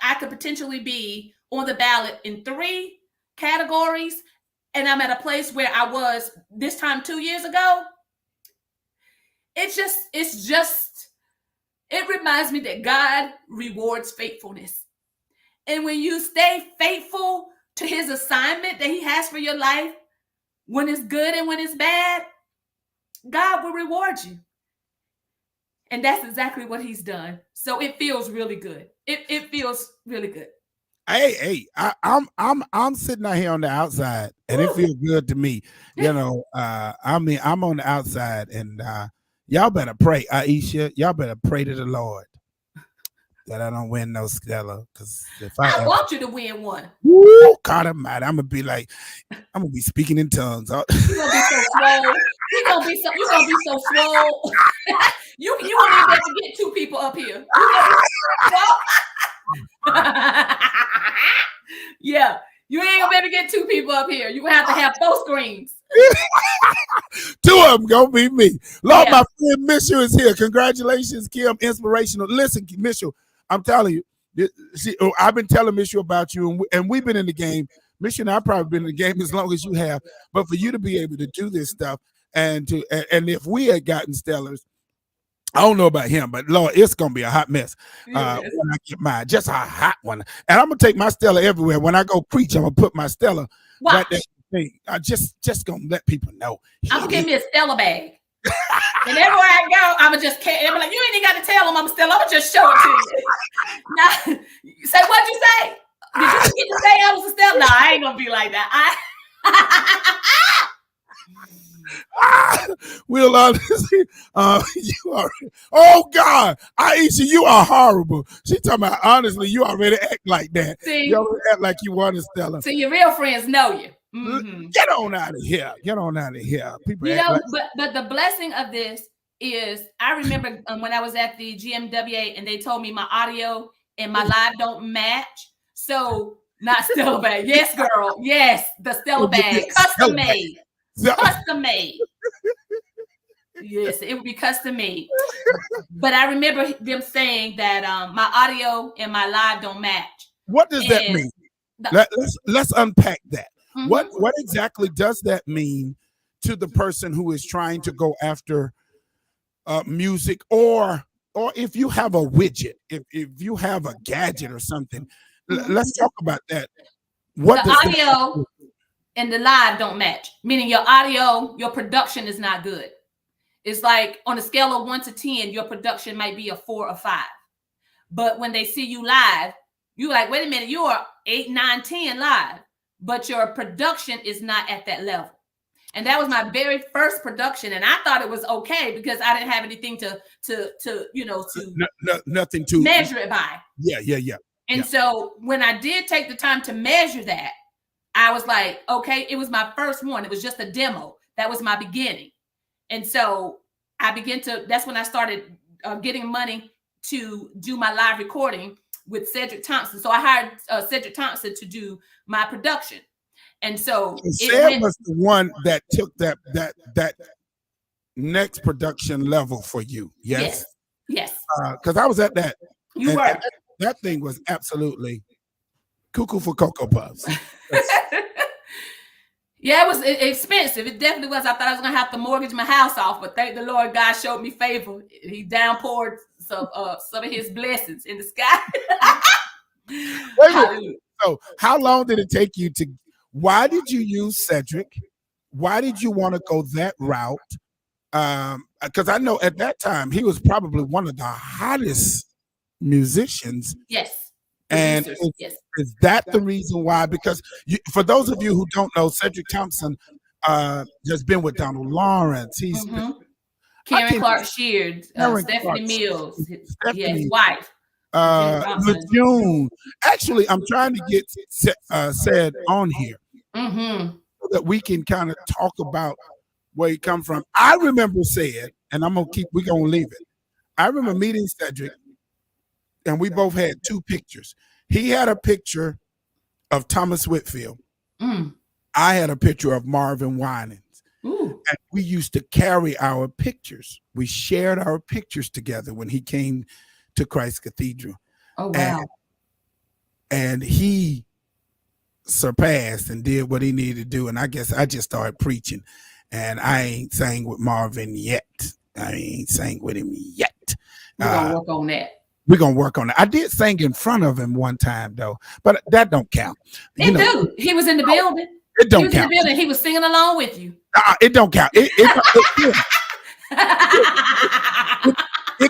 I could potentially be on the ballot in 3 categories, and I'm at a place where I was this time 2 years ago, it reminds me that God rewards faithfulness. And when you stay faithful to his assignment that he has for your life, when it's good and when it's bad, God will reward you. And that's exactly what he's done. So it feels really good. It feels really good. Hey, I'm sitting out here on the outside, and it feels good to me. You know, I mean, I'm on the outside, and y'all better pray, Aisha. Y'all better pray to the Lord that I don't win no Stella. Because if I want you to win one. Woo, God Almighty, I'm gonna be speaking in tongues. You're gonna be so swole. You're gonna be so swole. You won't even be able to get 2 people up here. Yeah, you ain't gonna be able to get 2 people up here. You're gonna have 4 screens. 2 of them gonna be me. Lord, my friend Mitchell is here. Congratulations, Kim. Inspirational. Listen, Mitchell, I'm telling you, I've been telling Mitchell about you, and we've been in the game. Mitchell and I've probably been in the game as long as you have. But for you to be able to do this stuff, and if we had gotten Stellars, I don't know about him, but Lord, it's gonna be a hot mess when I get mine. Just a hot one, and I'm gonna take my Stella everywhere. When I go preach, I'm gonna put my Stella right there. I just gonna let people know. I'm gonna give me a Stella bag, and everywhere I go, I'm gonna just carry. I'm like, you ain't even got to tell them I'm a Stella. I'm gonna just show it to you. Now, say what'd you say? Did you get to say I was a Stella? No, I ain't gonna be like that. Will honestly, you are. Oh God, Aisha, you are horrible. She talking about honestly, you already act like that. See, you already act like you want to Stella. So your real friends know you. Mm-hmm. Get on out of here. Get on out of here. People, but the blessing of this is, I remember when I was at the GMWA and they told me my audio and my live don't match. So not Stella bag. Yes, girl. Yes, the Stella bag, custom made. Custom made. Yes, it would be custom made. But I remember them saying that my audio and my live don't match. What does that mean? Let's unpack that. Mm-hmm. What exactly does that mean to the person who is trying to go after music, or if you have a widget, if you have a gadget or something? Let's talk about that. What the audio and the live don't match, meaning your audio, your production is not good. It's like on a scale of 1 to 10, your production might be a 4 or 5. But when they see you live, you're like, wait a minute, you are 8, 9, 10 live, but your production is not at that level. And that was my very first production, and I thought it was okay because I didn't have anything to nothing to measure it by. Yeah. And so when I did take the time to measure that, I was like, okay, it was my first one. It was just a demo. That was my beginning. And so that's when I started getting money to do my live recording with Cedric Thompson. So I hired Cedric Thompson to do my production. And so Sam was the one that took that next production level for you. Yes. Because I was at that. You were. That thing was absolutely cuckoo for Cocoa Puffs. Yeah, it was expensive. It definitely was. I thought I was going to have to mortgage my house off, but thank the Lord, God showed me favor. He downpoured some of his blessings in the sky. Wait a minute. Hallelujah. So, how long did it take you to? Why did you use Cedric? Why did you want to go that route? Because I know at that time he was probably one of the hottest musicians. Yes. And Producers, yes. is that the reason why? Because for those of you who don't know, Cedric Thompson has been with Donald Lawrence. He's been, Karen Clark Sheard, Karen Stephanie Clark, Stephanie, his wife. Lejeune. Actually, I'm trying to get said on here so that we can kind of talk about where he come from. I remember said, and we're gonna leave it. I remember meeting Cedric, and we both had two pictures. He had a picture of Thomas Whitfield. I had a picture of Marvin Winans. And we used to carry our pictures. We shared our pictures together when he came to Christ Cathedral. Oh, wow. And he surpassed and did what he needed to do. And I guess I just started preaching. And I ain't sang with Marvin yet. I ain't sang with him yet. We're going to work on that. We're going to work on that. I did sing in front of him one time, though. But that don't count. He was in the building. It don't he was count. In the building. He was singing along with you. It don't count. It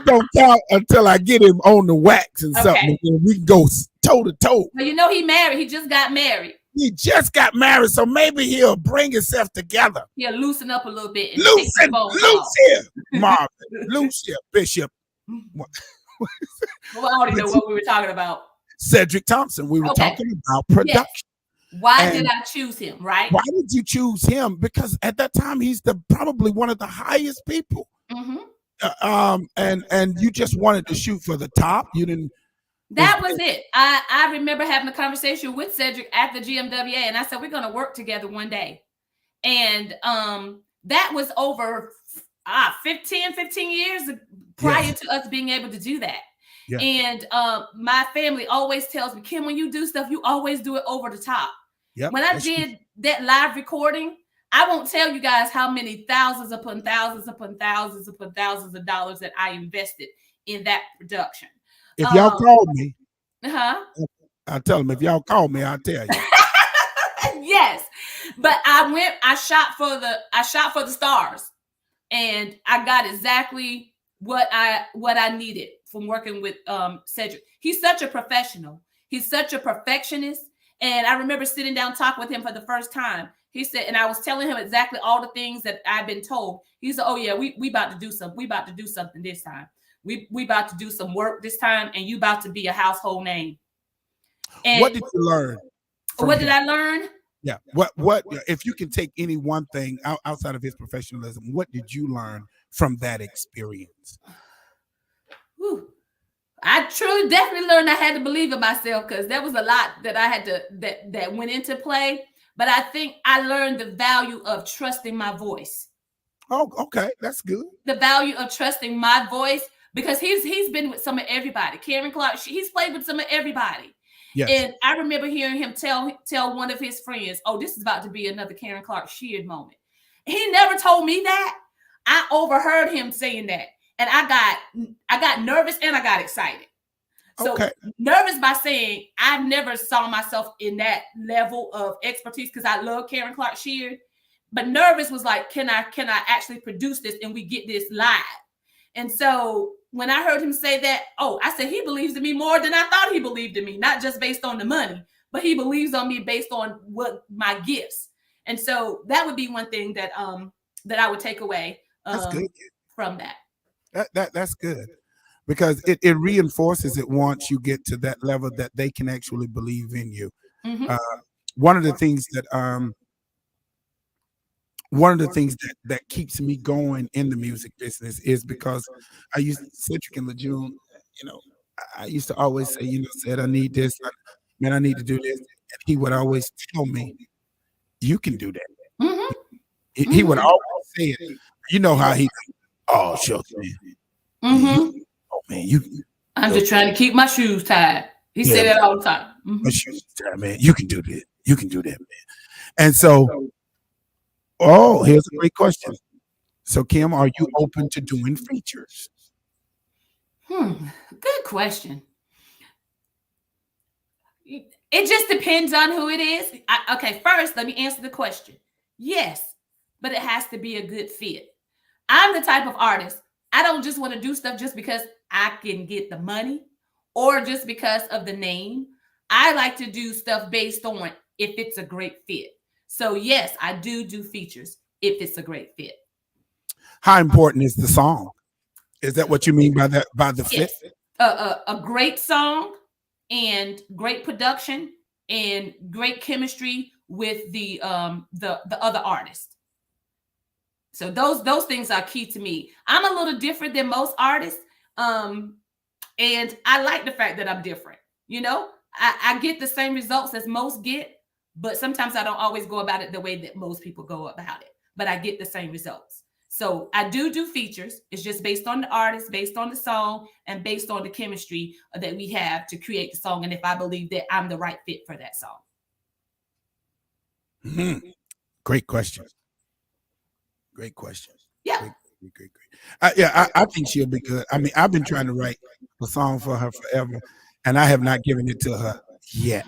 don't count until I get him on the wax and something. And we can go toe to toe. Well, you know he married. He just got married. He just got married, so maybe he'll bring himself together. He'll loosen up a little bit. And loose here, Marvin. Loose here, Bishop. Well, I already know what we were talking about. Cedric Thompson. We were talking about production. Yes. Why did I choose him, right? Why did you choose him? Because at that time, he's probably one of the highest people. And you just wanted to shoot for the top. You didn't. That was it. I remember having a conversation with Cedric at the GMWA, and I said, we're going to work together one day. And that was over 15 years prior to us being able to do that. Yeah. And my family always tells me, Kim, when you do stuff, you always do it over the top. Yep, when I did that live recording, I won't tell you guys how many thousands upon thousands upon thousands upon thousands of dollars that I invested in that production. If y'all call me, I'll tell them. If y'all call me, I'll tell you. Yes, but I shot for the stars, and I got exactly what I needed from working with Cedric. He's such a professional. He's such a perfectionist. And I remember sitting down talking with him for the first time. He said, and I was telling him exactly all the things that I've been told. He said, oh yeah, we about to do something. We about to do something this time. We about to do some work this time, and you about to be a household name. And what did you learn? What did I learn? Yeah. What if you can take any one thing outside of his professionalism, what did you learn from that experience? Whew. I truly definitely learned I had to believe in myself, because there was a lot that I had to that went into play. But I think I learned the value of trusting my voice. Oh, okay. That's good. The value of trusting my voice, because he's been with some of everybody. Karen Clark, he's played with some of everybody. Yes. And I remember hearing him tell one of his friends, oh, this is about to be another Karen Clark Sheard moment. He never told me that. I overheard him saying that. And I got nervous and I got excited. So nervous by saying I never saw myself in that level of expertise, because I love Karen Clark Sheard. But nervous was like, can I actually produce this and we get this live? And so when I heard him say that, I said, he believes in me more than I thought he believed in me, not just based on the money, but he believes on me based on what my gifts. And so that would be one thing that I would take away from that. That's good, because it reinforces it once you get to that level that they can actually believe in you. Mm-hmm. One of the things that keeps me going in the music business is because I used Cedric and Lejeune, I used to always say, said, I need this, I need to do this. And he would always tell me, you can do that. Mm-hmm. He would always say it. You know how he, oh, shucks, man. Mm-hmm. Oh, man, I'm just trying to keep my shoes tied. He said that all the time. Mm-hmm. My shoes tied, man. You can do that. You can do that, man. And so, here's a great question. So, Kim, are you open to doing features? Good question. It just depends on who it is. Okay, first, let me answer the question. Yes, but it has to be a good fit. I'm the type of artist, I don't just want to do stuff just because I can get the money or just because of the name. I like to do stuff based on if it's a great fit. So, yes, I do features if it's a great fit. How important is the song? Is that what you mean by that? By the fit? Yes, a great song and great production and great chemistry with the other artist. So those things are key to me. I'm a little different than most artists, and I like the fact that I'm different. You know, I get the same results as most get, but sometimes I don't always go about it the way that most people go about it. But I get the same results. So I do features. It's just based on the artist, based on the song, and based on the chemistry that we have to create the song. And if I believe that I'm the right fit for that song. Mm-hmm. Great question. Great question. Yeah. Great. I think she'll be good. I mean, I've been trying to write a song for her forever, and I have not given it to her yet.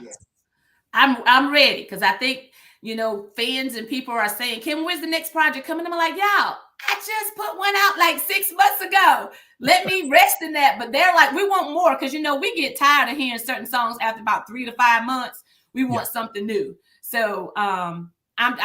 I'm ready because I think, you know, fans and people are saying, Kim, where's the next project coming? I'm like, y'all, I just put one out like 6 months ago. Let me rest in that. But they're like, we want more because, you know, we get tired of hearing certain songs after about 3 to 5 months. We want something new. So I'm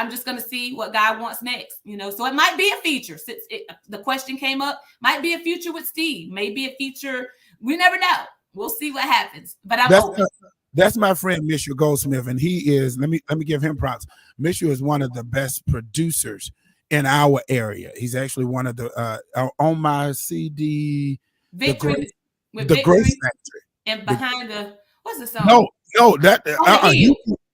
just going to see what God wants next, you know. So it might be a feature. Since the question came up, might be a feature with Steve, maybe a feature. We never know. We'll see what happens. But I'm open. That's my friend Mitchell Goldsmith, and he is. Let me give him props. Mitchell is one of the best producers in our area. He's actually one of the on my CD, Victory, the Grace Factory, and behind what's the song? No, that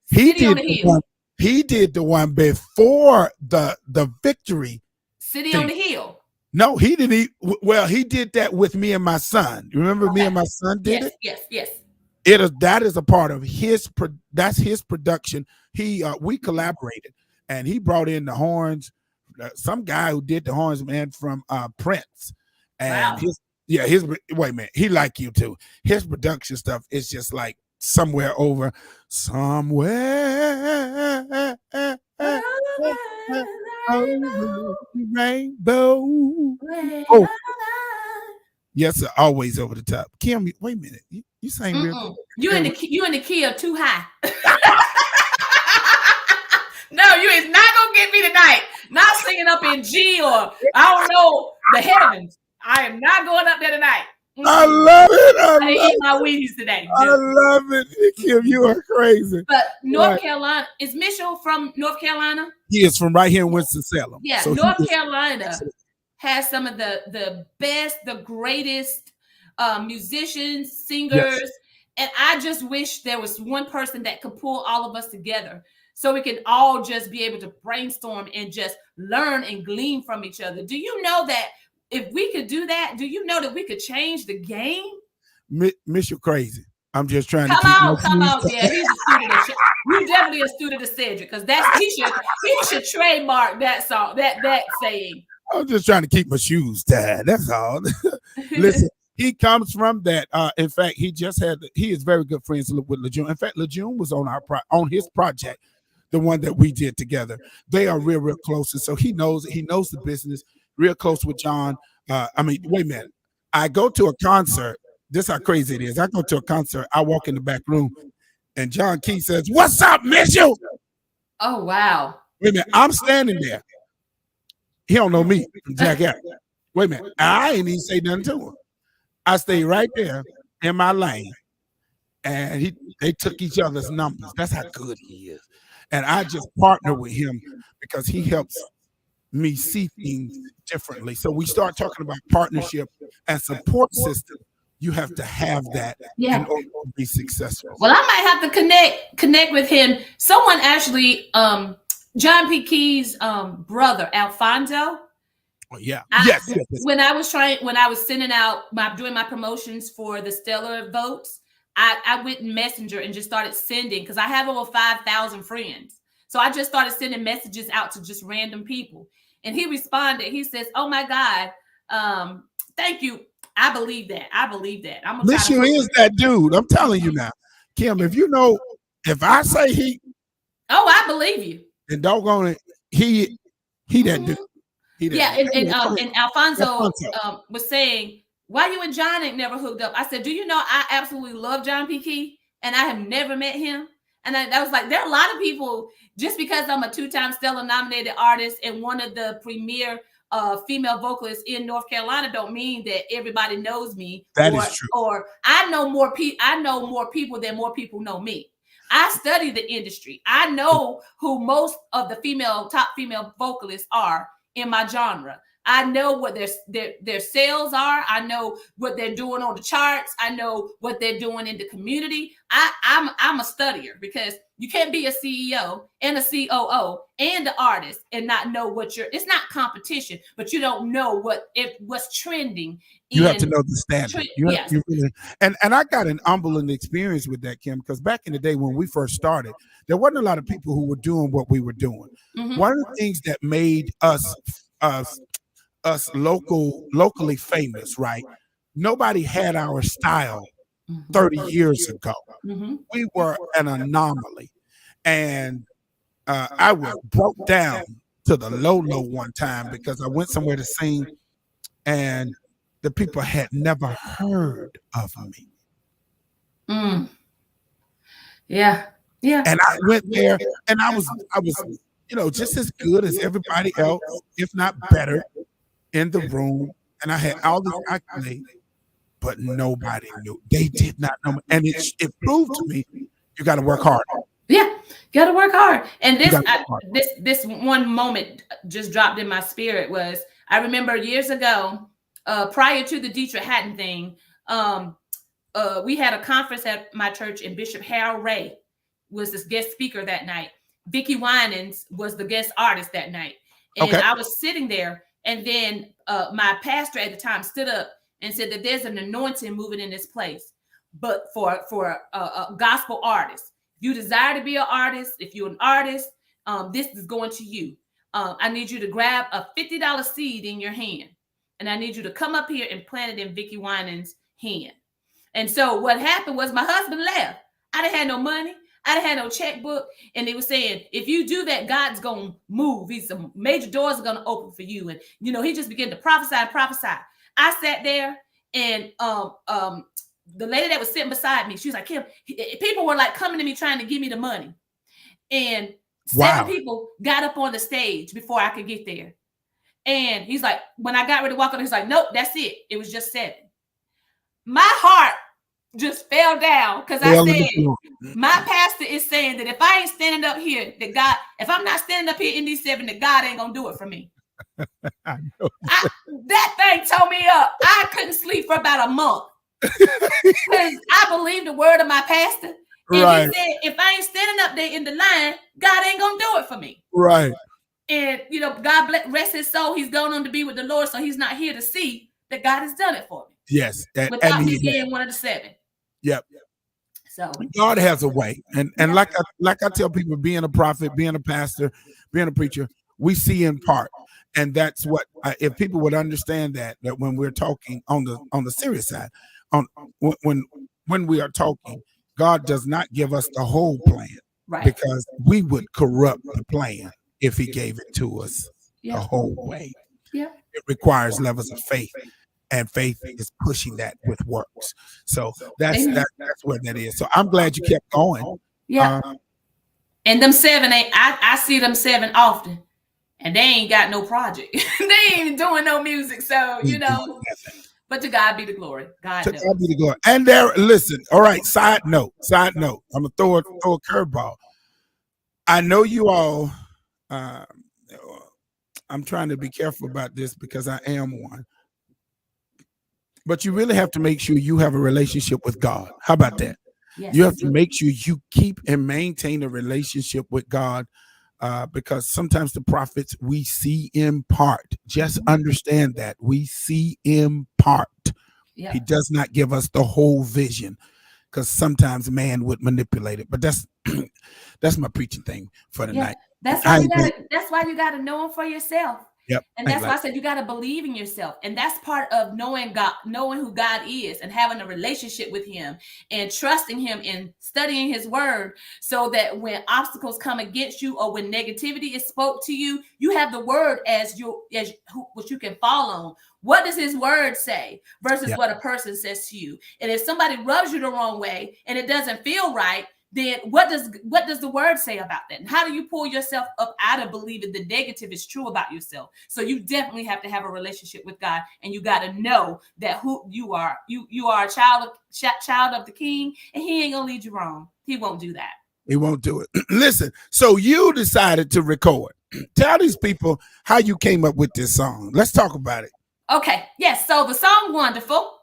he did the one. He did the one before the Victory. City on the Hill. No, he didn't. Well, he did that with Me and My Son. You remember Me and My Son did it? Yes. That is a part of his that's his production. We collaborated, and he brought in the horns, some guy who did the horns, man, from Prince, and his wait a minute, he like you too. His production stuff is just like somewhere rainbow. Oh. Yes, sir, always over the top. Kim, wait a minute. You sang real. You in the key of too high. No, you is not gonna get me tonight. Not singing up in G or I don't know the heavens. I am not going up there tonight. I love it. I eat my Wheaties today. I love it, Kim. You are crazy. But North Carolina, is Mitchell from North Carolina? He is from right here in Winston-Salem. Yeah, so North Carolina has some of the best, the greatest musicians, singers. Yes. And I just wish there was one person that could pull all of us together so we can all just be able to brainstorm and just learn and glean from each other. Do you know that if we could do that, do you know that we could change the game? Miss, you're crazy. I'm just trying to come on. Yeah, he's a student of you definitely a student of Cedric because he should trademark that song, that saying. I'm just trying to keep my shoes tied. That's all. Listen, he comes from that. In fact, he is very good friends with Lejeune. In fact, Lejeune was on his project, the one that we did together. They are real close. And so he knows the business, real close with John. I mean, wait a minute. I go to a concert. This is how crazy it is. I go to a concert. I walk in the back room and John Key says, "What's up, Mitchell?" Oh, wow. Wait a minute. I'm standing there. He don't know me from Jack Harris. Wait a minute. I ain't even say nothing to him. I stayed right there in my lane. And they took each other's numbers. That's how good he is. And I just partner with him because he helps me see things differently. So we start talking about partnership and support system. You have to have that in order to be successful. Well, I might have to connect with him. Someone actually, John P. Key's brother, Alfonso. Oh, yeah. Yes. When I was sending out doing my promotions for the Stellar votes, I went in Messenger and just started sending because I have over 5,000 friends. So I just started sending messages out to just random people. And he responded. He says, "Oh my God, thank you. I believe that. I believe that. I'm gonna try Monsieur to. is that dude. I'm telling you now, Kim. If I say he, Oh, I believe you. then doggone it, he that dude. He that Yeah, dude. and Alfonso was saying, why you and John ain't never hooked up? I said, do you know I absolutely love John P. Key, and I have never met him. And I was like, there are a lot of people, just because I'm a 2-time Stellar nominated artist and one of the premier female vocalists in North Carolina, don't mean that everybody knows me. That is true. Or I know more people than more people know me. I study the industry. I know who most of the top female vocalists are in my genre. I know what their sales are. I know what they're doing on the charts. I know what they're doing in the community. I'm a studier, because you can't be a CEO and a COO and an artist and not know it's not competition, but you don't know what's trending. You have to know the standard. Yes. And I got an humbling experience with that, Kim, because back in the day when we first started, there wasn't a lot of people who were doing what we were doing. Mm-hmm. One of the things that made us locally famous, right? Nobody had our style 30 years ago. Mm-hmm. We were an anomaly. And I was broke down to the low one time because I went somewhere to sing and the people had never heard of me. Mm. Yeah. Yeah. And I went there and I was, just as good as everybody else, if not better, in the room. And I had all this accolades, but nobody knew. They did not know me. And it proved to me, you got to work hard. Yeah, you got to work hard. And this one moment just dropped in my spirit was, I remember years ago, prior to the Dietrich Hatton thing, we had a conference at my church, and Bishop Harold Ray was this guest speaker that night. Vicki Winans was the guest artist that night. And I was sitting there, and then my pastor at the time stood up and said that there's an anointing moving in this place, but for a gospel artist. If you desire to be an artist, if you're an artist, this is going to you. I need you to grab a $50 seed in your hand, and I need you to come up here and plant it in Vicki Winans' hand. And so what happened was my husband left. I didn't have no money. I didn't have no checkbook. And they were saying, if you do that, God's going to move. Some major doors are going to open for you. And, he just began to prophesy and prophesy. I sat there, and the lady that was sitting beside me, she was like, Kim, people were like coming to me trying to give me the money. And 7 people got up on the stage before I could get there. And he's like, when I got ready to walk on, he's like, nope, that's it. It was just 7. My heart just fell down, because I said, my pastor is saying that if I ain't standing up here, if I'm not standing up here in these 7, that God ain't going to do it for me. That thing tore me up. I couldn't sleep for about a month. Because I believe the word of my pastor. And he said, if I ain't standing up there in the line, God ain't going to do it for me. Right. And, God rest his soul. He's gone on to be with the Lord. So he's not here to see that God has done it for me. Yes. Without me being one of the 7. Yep. So God has a way. And like I tell people, being a prophet, being a pastor, being a preacher, we see in part. And that's what, if people would understand that when we're talking on the serious side, when we are talking, God does not give us the whole plan, right? Because we would corrupt the plan if he gave it to us the whole way. Yeah. It requires levels of faith, and faith is pushing that with works. So that's where that is. So I'm glad you kept going. Yeah. And them 7 I see them 7 often, and they ain't got no project. They ain't doing no music. So, but to God be the glory. God be the glory. And listen, all right, side note. I'm gonna throw a curveball. I know you all, I'm trying to be careful about this because I am one. But you really have to make sure you have a relationship with God. How about that? Yes. You have to make sure you keep and maintain a relationship with God, because sometimes the prophets, we see in part. Just understand that we see in part. Yeah. He does not give us the whole vision, because sometimes man would manipulate it. But that's my preaching thing for the night. That's why you got to know him for yourself. Yep. And I that's why like I said you got to believe in yourself. And that's part of knowing God, knowing who God is and having a relationship with him and trusting him and studying his word, so that when obstacles come against you or when negativity is spoke to you, you have the word as what you can fall on. What does his word say versus Yep. what a person says to you? And if somebody rubs you the wrong way and it doesn't feel right, then what does the word say about that? And how do you pull yourself up out of believing the negative is true about yourself? So you definitely have to have a relationship with God, and you got to know that who you are. You are a child of the King, and he ain't gonna lead you wrong. He won't do that. He won't do it. Listen, so you decided to record. Tell these people how you came up with this song. Let's talk about it. Okay, yes. So the song "Wonderful,"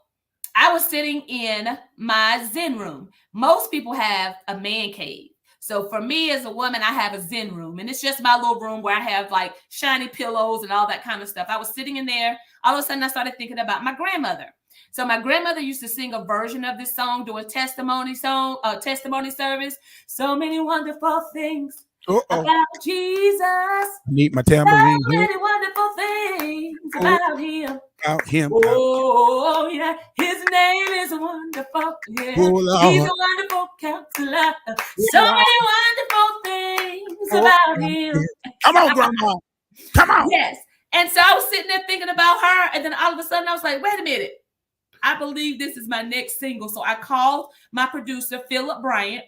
I was sitting in my Zen room. Most people have a man cave. So for me as a woman, I have a Zen room, and it's just my little room where I have like shiny pillows and all that kind of stuff. I was sitting in there. All of a sudden, I started thinking about my grandmother. So my grandmother used to sing a version of this song during testimony service. So many wonderful things about Jesus. I need my So tambourine here. many wonderful things about him. Out him. Oh, yeah. His name is wonderful. Yeah. He's a wonderful counselor. So many wonderful things about him. Come on, Grandma. Come on. Yes. And so I was sitting there thinking about her. And then all of a sudden I was like, wait a minute. I believe this is my next single. So I called my producer, Philip Bryant.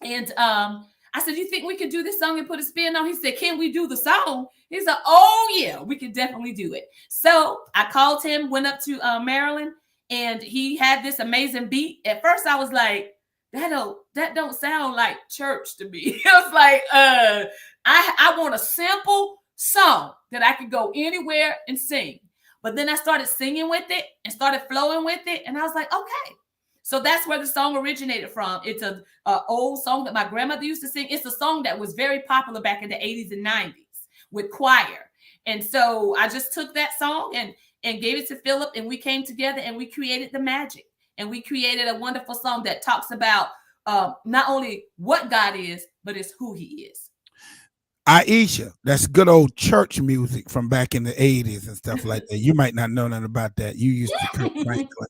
And I said, you think we could do this song and put a spin on? He said, can we do the song? He said, oh, yeah, we could definitely do it. So I called him, went up to Maryland, and he had this amazing beat. At first, I was like, that don't sound like church to me. I was like, I want a simple song that I could go anywhere and sing. But then I started singing with it and started flowing with it. And I was like, okay. So that's where the song originated from. It's a old song that my grandmother used to sing. It's a song that was very popular back in the 80s and 90s with choir. And so I just took that song and gave it to Philip, and we came together and we created the magic. And we created a wonderful song that talks about not only what God is, but it's who he is. Aisha, that's good old church music from back in the 80s and stuff like that. You might not know nothing about that. You used to Kirk Franklin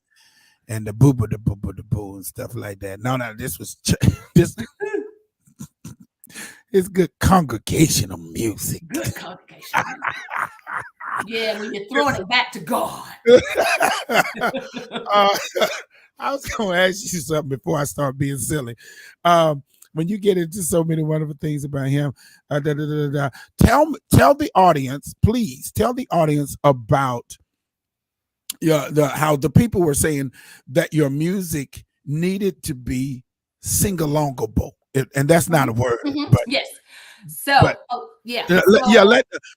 and the boo boo boo and stuff like that. No, this was this. It's good congregational music. Good congregational music. Yeah, when you're throwing it back to God. I was going to ask you something before I start being silly. When you get into so many wonderful things about him, tell the audience, please tell the audience about how the people were saying that your music needed to be sing-alongable, and that's not a word. Mm-hmm. But yes. So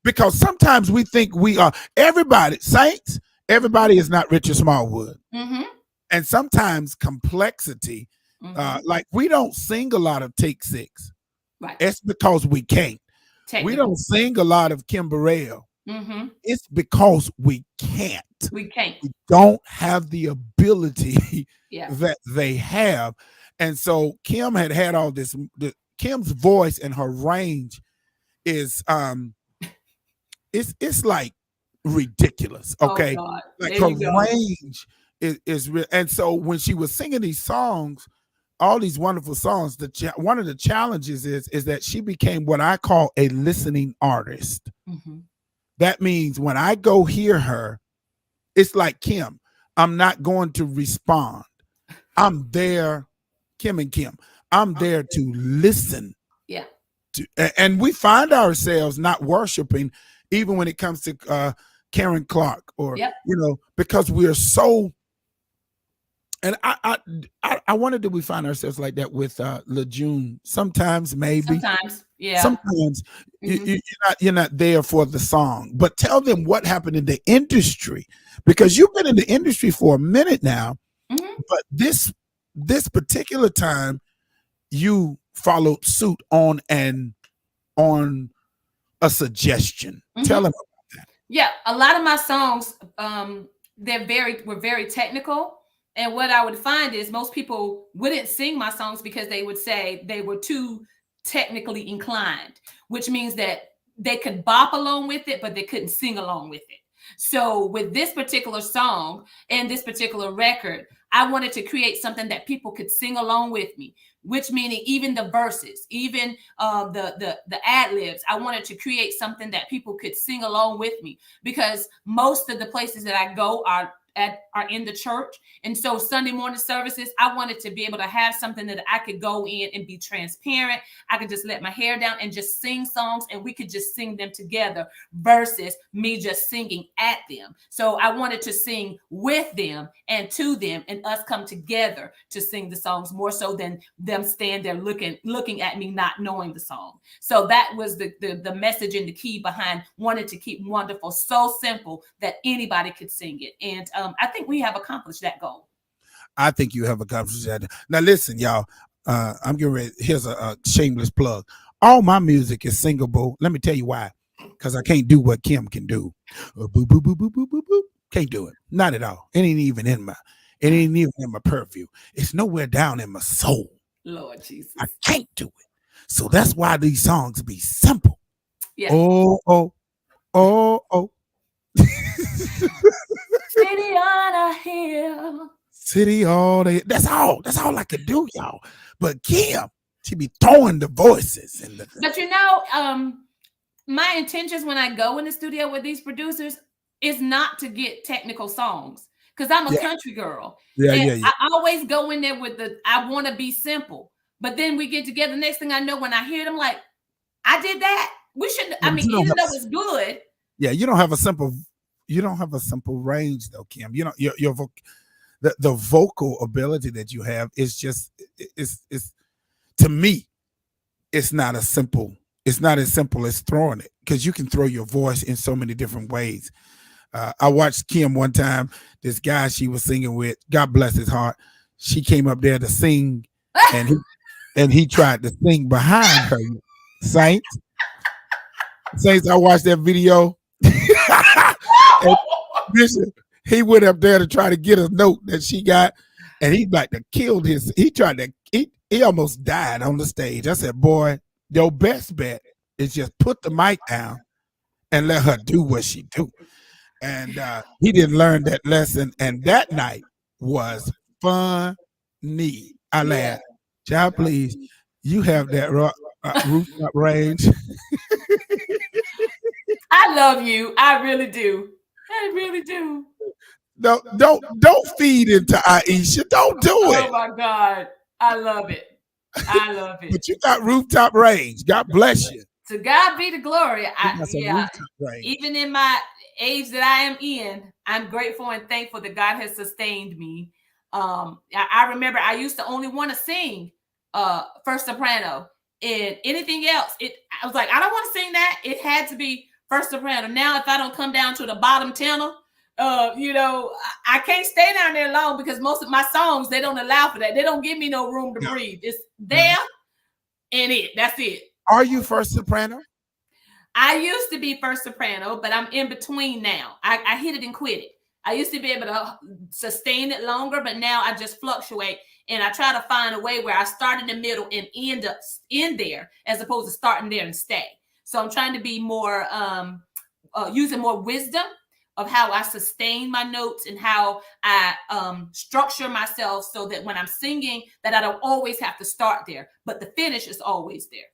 because sometimes we think we are everybody saints. Everybody is not Richard Smallwood, and sometimes complexity. Like we don't sing a lot of Take Six. Right. It's because we can't. We don't sing a lot of Kim Burrell. It's because we can't. We can't. We don't have the ability that they have. And so Kim had all this. Kim's voice and her range is it's like ridiculous. Okay. Oh, like her range is real. And so when she was singing these songs, all these wonderful songs, one of the challenges is that she became what I call a listening artist. That means when I go hear her, it's like Kim. I'm not going to respond. I'm there, Kim and Kim. I'm there to listen. Yeah. And we find ourselves not worshiping, even when it comes to Karen Clark, or because we are so. And I wonder, do we find ourselves like that with LeJune? Sometimes, maybe. Sometimes, yeah. Sometimes you're not there for the song. But tell them what happened in the industry, because you've been in the industry for a minute now. But this particular time, you followed suit on a suggestion. Tell them about that. Yeah, a lot of my songs, were very technical. And what I would find is most people wouldn't sing my songs because they would say they were too technically inclined, which means that they could bop along with it, but they couldn't sing along with it. So with this particular song and this particular record, I wanted to create something that people could sing along with me, which meaning even the verses, even the ad libs. I wanted to create something that people could sing along with me, because most of the places that I go are in the church. And so Sunday morning services, I wanted to be able to have something that I could go in and be transparent. I could just let my hair down and just sing songs, and we could just sing them together versus me just singing at them. So I wanted to sing with them and to them, and us come together to sing the songs more so than them stand there looking at me, not knowing the song. So that was the message and the key behind wanting to keep Wonderful so simple that anybody could sing it. And I think we have accomplished that goal. I think you have accomplished that. Now, listen, y'all. I'm getting ready. Here's a shameless plug. All my music is singable. Let me tell you why. Because I can't do what Kim can do. Boop, boop, boop, boop, boop, boop, boop. Can't do it. Not at all. It ain't even in my purview. It's nowhere down in my soul. Lord Jesus. I can't do it. So that's why these songs be simple. Yeah. Oh. City on a hill. City all day. That's all I could do, y'all. But Kim, she be throwing the voices and But you know, my intentions when I go in the studio with these producers is not to get technical songs, because I'm a country girl. Yeah. I always go in there with I want to be simple. But then we get together. Next thing I know, when I hear them, like, I did that. We should. I mean, even though it's good. Yeah, you don't have a simple range though, Kim. You know, the vocal ability that you have is just is to me, it's not as simple as throwing it, because you can throw your voice in so many different ways. I watched Kim one time. This guy she was singing with, God bless his heart, she came up there to sing, and he tried to sing behind her. Saints, I watched that video. Bishop, he went up there to try to get a note that she got, and he like to killed his. He almost died on the stage. I said, "Boy, your best bet is just put the mic down and let her do what she do." And he didn't learn that lesson. And that night was funny. I laughed. Child, please, you have that rooftop range. I love you. I really do. I really do. No, don't feed into Aisha. Don't do it. Oh my God. I love it. I love it. But you got rooftop range. God bless you. To God be the glory. Even in my age that I am in, I'm grateful and thankful that God has sustained me. I remember I used to only want to sing first soprano, and anything else, I was like, I don't want to sing that. It had to be first soprano. Now, if I don't come down to the bottom tenor, I can't stay down there long, because most of my songs, they don't allow for that. They don't give me no room to breathe. It's there and that's it. Are you first soprano? I used to be first soprano, but I'm in between now. I hit it and quit it. I used to be able to sustain it longer, but now I just fluctuate, and I try to find a way where I start in the middle and end up in there, as opposed to starting there and stay. So I'm trying to be more, using more wisdom of how I sustain my notes and how I structure myself, so that when I'm singing, that I don't always have to start there, but the finish is always there.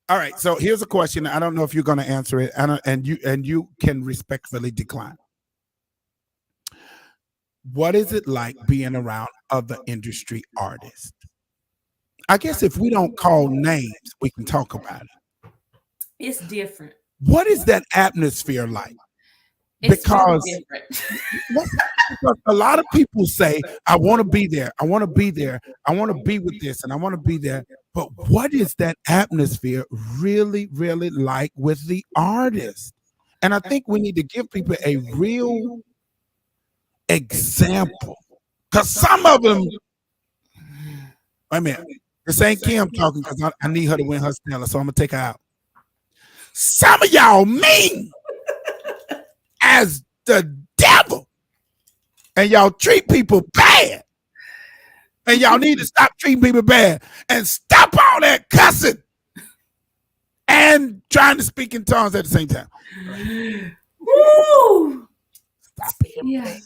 All right. So here's a question. I don't know if you're going to answer it, and you can respectfully decline. What is it like being around other industry artists? I guess if we don't call names, we can talk about it. It's different. What is that atmosphere like? Because a lot of people say, I want to be there. I want to be there. I want to be with this, and I want to be there. But what is that atmosphere really, really like with the artist? And I think we need to give people a real example. Because some of them, wait a minute, this ain't Kim talking, because I need her to win her Stella, so I'm going to take her out. Some of y'all mean as the devil, and y'all treat people bad, and y'all need to stop treating people bad and stop all that cussing and trying to speak in tongues at the same time. Woo! Stop it. Yeah.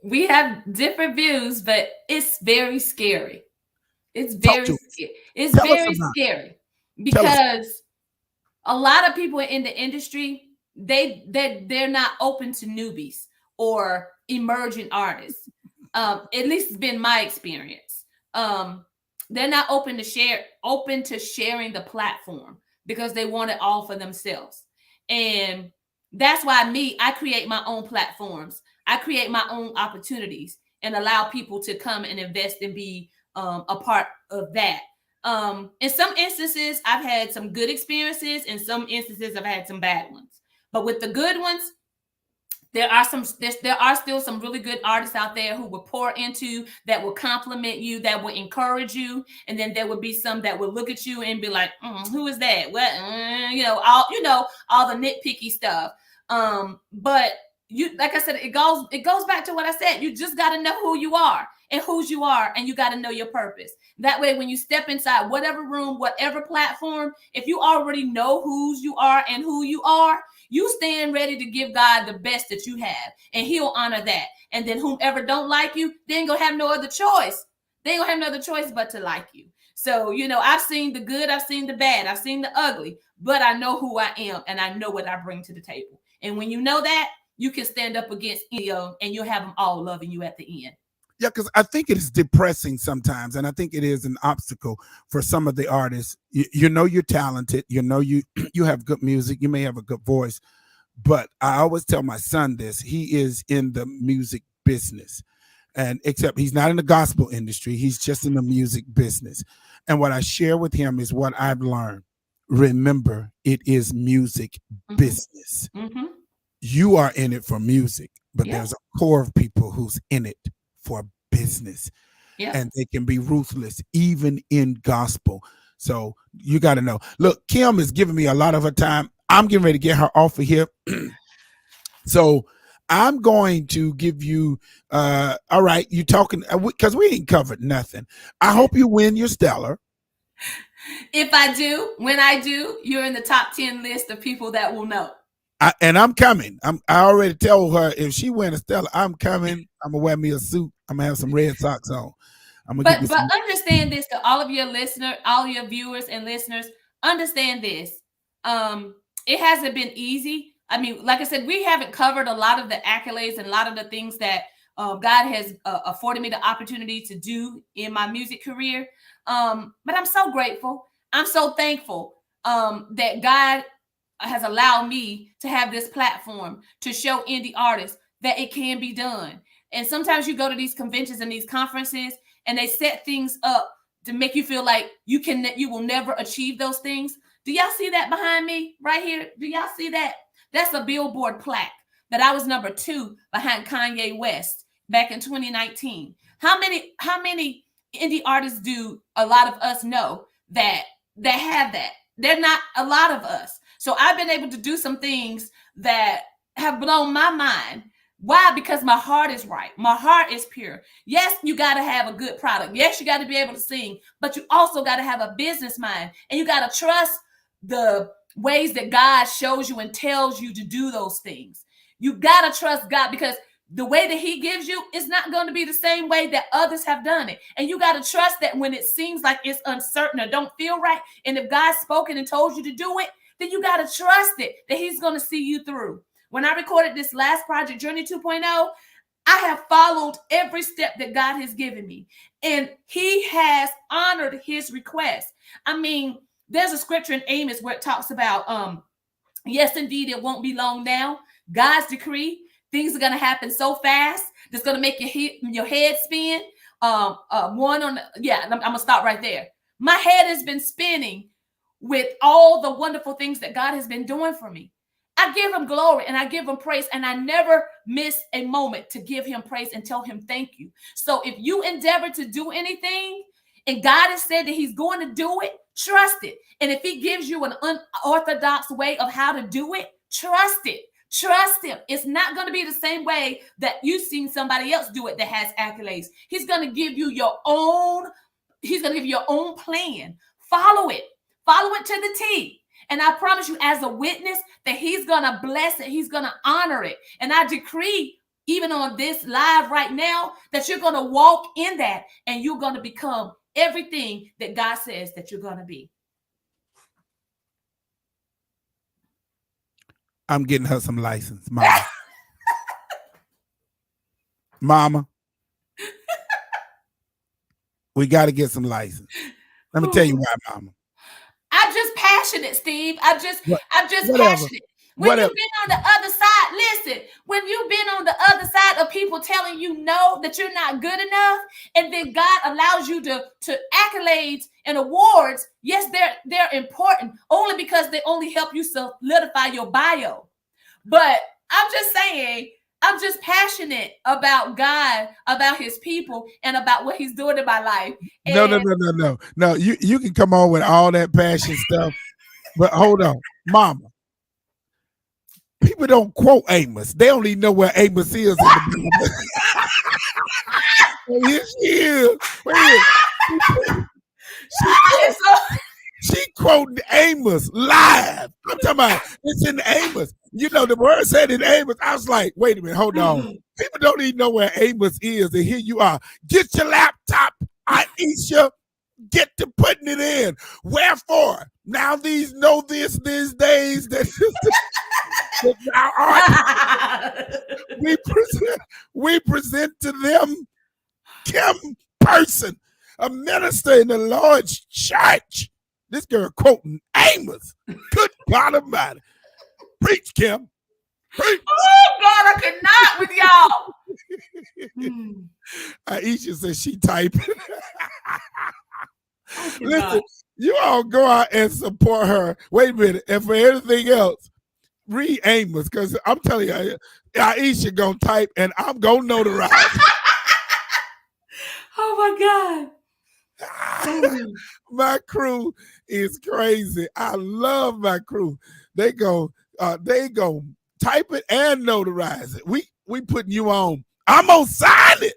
We have different views, but it's very scary. It's Talk very to us. scary. It's Tell us very about scary Tell us. because a lot of people in the industry, they're not open to newbies or emerging artists. At least it's been my experience. They're not open to sharing the platform because they want it all for themselves. And that's why I create my own platforms. I create my own opportunities and allow people to come and invest and be a part of that. In some instances, I've had some good experiences. In some instances, I've had some bad ones. But with the good ones, there are still some really good artists out there who will pour into, that will compliment you, that will encourage you, and then there will be some that will look at you and be like, "Who is that?" What all the nitpicky stuff. But you, like I said, it goes back to what I said. You just got to know who you are and whose you are, and you got to know your purpose. That way, when you step inside whatever room, whatever platform, if you already know whose you are and who you are, you stand ready to give God the best that you have, and He'll honor that. And then whomever don't like you, they ain't gonna have no other choice. They ain't gonna have no other choice but to like you. So, I've seen the good, I've seen the bad, I've seen the ugly, but I know who I am and I know what I bring to the table. And when you know that, you can stand up against any of them and you'll have them all loving you at the end. Yeah, because I think it is depressing sometimes, and I think it is an obstacle for some of the artists. You know you're talented, you know you have good music, you may have a good voice, but I always tell my son this: he is in the music business, and except he's not in the gospel industry, he's just in the music business. And what I share with him is what I've learned. Remember, it is music business. Mm-hmm. You are in it for music, but Yeah. there's a core of people who's in it for business. Yeah. And they can be ruthless even in gospel. So you got to know. Look, Kim is giving me a lot of her time. I'm getting ready to get her off of here. So I'm going to give you all right, you talking because we ain't covered nothing. I hope you win your Stellar. When I do, you're in the top 10 list of people that will know. And I'm coming. I already tell her if she wins a Stellar, I'm coming. I'm gonna wear me a suit. I'm gonna have some red socks on. But understand this, to all of your listeners, all your viewers and listeners, understand this. It hasn't been easy. I mean, like I said, we haven't covered a lot of the accolades and a lot of the things that God has afforded me the opportunity to do in my music career. But I'm so grateful. I'm so thankful that God has allowed me to have this platform to show indie artists that it can be done. And sometimes you go to these conventions and these conferences and they set things up to make you feel like you will never achieve those things. Do y'all see that behind me right here? Do y'all see that? That's a Billboard plaque that I was number 2 behind Kanye West back in 2019. How many indie artists do a lot of us know that have that? They're not a lot of us. So I've been able to do some things that have blown my mind. Why? Because my heart is right. My heart is pure. Yes, you got to have a good product. Yes, you got to be able to sing, but you also got to have a business mind, and you got to trust the ways that God shows you and tells you to do those things. You got to trust God, because the way that He gives you is not going to be the same way that others have done it. And you got to trust that when it seems like it's uncertain or don't feel right, and if God's spoken and told you to do it, then you got to trust it, that He's going to see you through. When I recorded this last project, Journey 2.0, I have followed every step that God has given me, and He has honored His request. I mean, there's a scripture in Amos where it talks about, yes, indeed, it won't be long now. God's decree, things are going to happen so fast, that's going to make your head spin. I'm going to stop right there. My head has been spinning with all the wonderful things that God has been doing for me. I give Him glory and I give Him praise, and I never miss a moment to give Him praise and tell Him thank you. So if you endeavor to do anything and God has said that He's going to do it, trust it. And if He gives you an unorthodox way of how to do it, trust it. Trust Him. It's not going to be the same way that you've seen somebody else do it that has accolades. He's going to give you your own. He's going to give you your own plan. Follow it. Follow it to the T. And I promise you, as a witness, that he's going to bless it. He's going to honor it. And I decree, even on this live right now, that you're going to walk in that and you're going to become everything that God says that you're going to be. I'm getting her some license, Mama. Mama, we got to get some license. Let me tell you why, Mama. I'm just passionate, Steve. I'm just Whatever. passionate. When Whatever. you've been on the other side, listen, when you've been on the other side of people telling you no, that you're not good enough, and then God allows you to accolades and awards, yes, they're important only because they only help you solidify your bio. But I'm just saying, I'm just passionate about God, about his people, and about what he's doing in my life. And No, you can come on with all that passion stuff, but hold on, Mama. People don't quote Amos. They don't even know where Amos is in the Bible. Here she is. She quoting Amos live. I'm talking about it's in Amos. You know, the word said in Amos. I was like, wait a minute, hold on. People don't even know where Amos is, and here you are. Get your laptop, Aisha. Get to putting it in. Wherefore, now these days that we present to them Kim Person, a minister in the Lord's church. This girl quoting Amos. Good God Almighty. Preach, Kim. Preach. Oh, God, I cannot with y'all. Aisha says she typing. Listen, you all go out and support her. Wait a minute. And for anything else, read Amos, because I'm telling you, Aisha gonna type and I'm gonna notarize. Oh my God. My crew is crazy. I love my crew. They go type it and notarize it. We putting you on. I'm gonna sign it.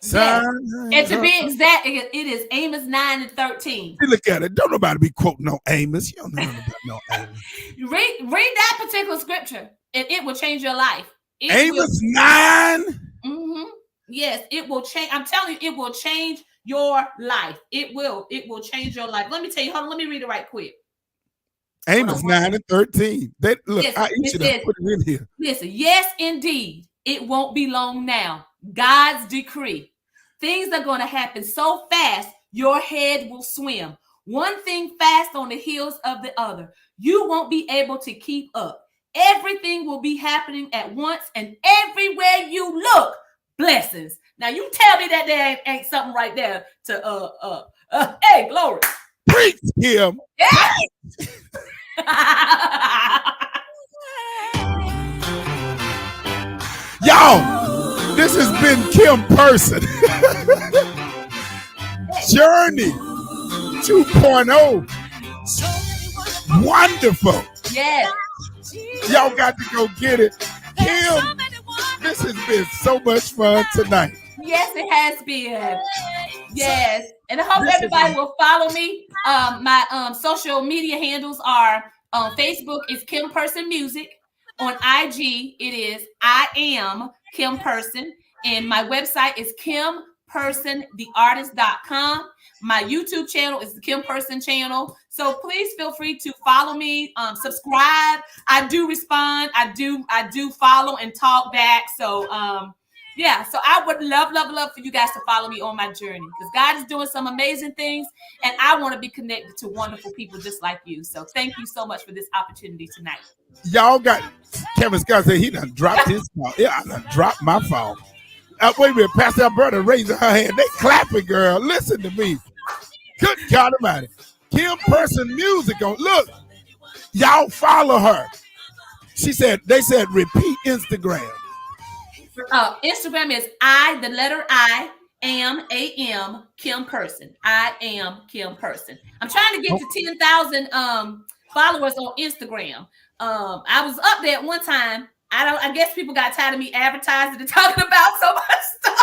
Yes. And to be exact, it is Amos 9 and 13. Look at it. Don't nobody be quoting no Amos. You don't know about no Amos. Read that particular scripture, and it will change your life. Amos 9. Mm-hmm. Yes, it will change. I'm telling you, it will change your life. It will change your life. Let me tell you. Hold on. Let me read it right quick. Amos 9 and 13. Look, listen, I should have put it in here. Listen, yes, indeed. It won't be long now. God's decree. Things are going to happen so fast, your head will swim. One thing fast on the heels of the other. You won't be able to keep up. Everything will be happening at once, and everywhere you look, blessings. Now you tell me that there ain't something right there to hey, glory. Preach him. Yeah. Y'all, this has been Kim Person. Journey 2.0. Wonderful. Yes. Y'all got to go get it. Kim, this has been so much fun tonight. Yes, it has been. Yes. And I hope everybody will follow me. My social media handles are on Facebook is Kim Person Music. On IG, it is I am Kim Person. And my website is kimpersontheartist.com. My YouTube channel is the Kim Person channel. So please feel free to follow me, subscribe. I do respond. I do follow and talk back. So yeah, so I would love for you guys to follow me on my journey, because God is doing some amazing things, and I want to be connected to wonderful people just like you. So thank you so much for this opportunity tonight. Y'all got Kevin Scott said he done dropped his phone. Yeah, I done dropped my phone. Wait a minute, Pastor Alberta raising her hand. They clapping, girl. Listen to me. Good God Almighty. Kim Person Music on. Look, y'all follow her. They said repeat Instagram. Instagram is the letter I am Kim Person. I am Kim Person. I'm trying to get to 10,000 followers on Instagram. I was up there at one time. I guess people got tired of me advertising and talking about so much stuff.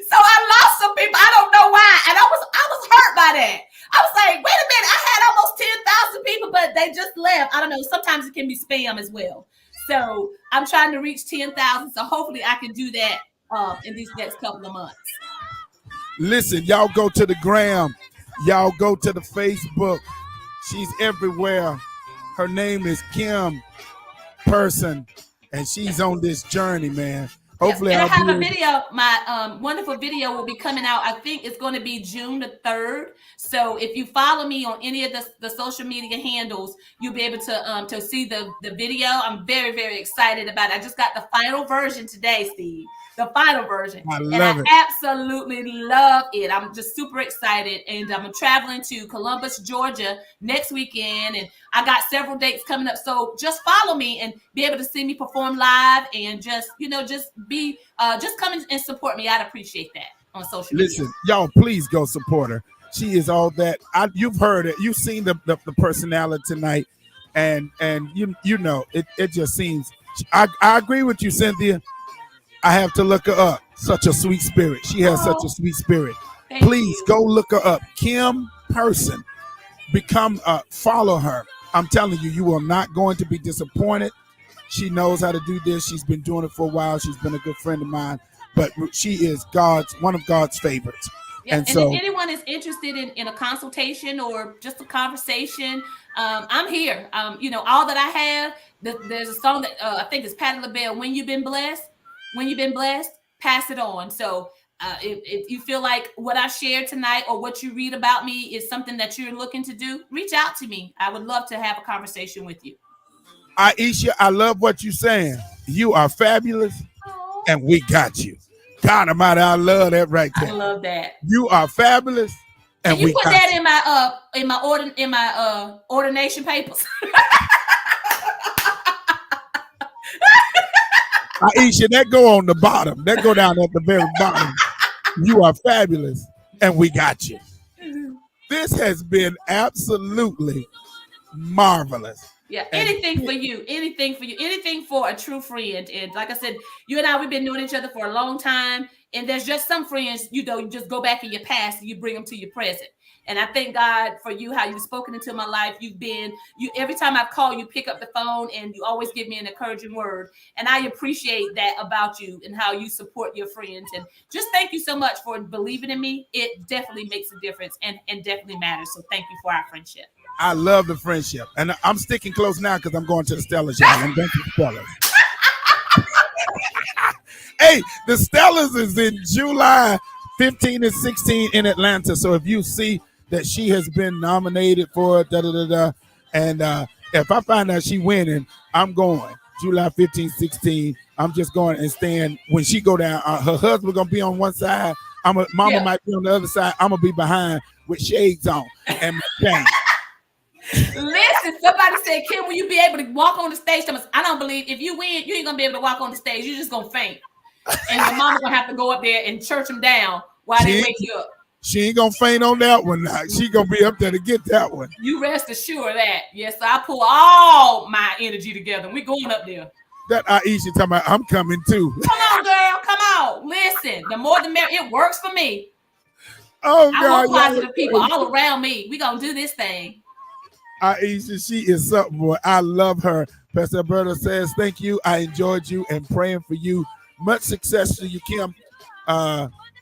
So I lost some people. I don't know why. And I was hurt by that. I was like, wait a minute, I had almost 10,000 people, but they they just left. I don't know. Sometimes it can be spam as well. So I'm trying to reach 10,000. So hopefully I can do that in these next couple of months. Listen, y'all go to the gram. Y'all go to the Facebook. She's everywhere. Her name is Kim Person, and she's on this journey, man. Hopefully, and I have a video. My wonderful video will be coming out. I think it's going to be June the 3rd. So if you follow me on any of the social media handles, you'll be able to see the video. I'm very, very excited about it. I just got the final version today, Steve. The final version. I love it. I absolutely love it. I'm just super excited. And I'm traveling to Columbus, Georgia next weekend. And I got several dates coming up. So just follow me and be able to see me perform live and just come and support me. I'd appreciate that on social media. Listen, y'all, please go support her. She is all that. You've heard it. You've seen the personality tonight. And you know, it just seems, I agree with you, Cynthia. I have to look her up. Such a sweet spirit. She has such a sweet spirit. Please go look her up. Kim Person. Follow her. I'm telling you, you are not going to be disappointed. She knows how to do this. She's been doing it for a while. She's been a good friend of mine. But she is one of God's favorites. Yeah, and so, if anyone is interested in a consultation or just a conversation, I'm here. All that I have, there's a song that I think is Patti LaBelle, When You've Been Blessed. When you've been blessed, pass it on. So if you feel like what I shared tonight or what you read about me is something that you're looking to do, reach out to me. I would love to have a conversation with you. Aisha, I love what you're saying. You are fabulous, and we got you. God Almighty, I love that right there. I love that. You are fabulous, and we got you. Put that in my ordination papers. Aisha, that go on the bottom. That go down at the very bottom. You are fabulous, and we got you. This has been absolutely marvelous. Yeah, anything for you, anything for a true friend. And like I said, you and I, we've been knowing each other for a long time. And there's just some friends, you just go back in your past and you bring them to your present. And I thank God for you, how you've spoken into my life. Every time I've called, you pick up the phone and you always give me an encouraging word. And I appreciate that about you and how you support your friends. And just thank you so much for believing in me. It definitely makes a difference and definitely matters. So thank you for our friendship. I love the friendship. And I'm sticking close now because I'm going to the Stellas, y'all. I'm going to the Stellas. Hey, the Stellas is in July 15 and 16 in Atlanta. So if you see that she has been nominated for and if I find out she winning, I'm going July 15, 16. I'm just going and staying. When she go down, her husband gonna be on one side. Mama might be on the other side. I'm gonna be behind with shades on and my chain. Listen, somebody said, Kim, will you be able to walk on the stage? I don't believe if you win, you ain't gonna be able to walk on the stage. You're just gonna faint, and your mama gonna have to go up there and church them down while they wake you up. She ain't gonna faint on that one now. She gonna be up there to get that one. You rest assured that. Yes, I pull all my energy together. We going up there. That Aisha talking about, I'm coming too. Come on, girl. Come on. Listen, the more the merrier. It works for me. Oh, God. I want positive people all around me. We gonna do this thing. Aisha, she is something, boy. I love her. Pastor Alberto says, thank you. I enjoyed you and praying for you. Much success to you, Kim.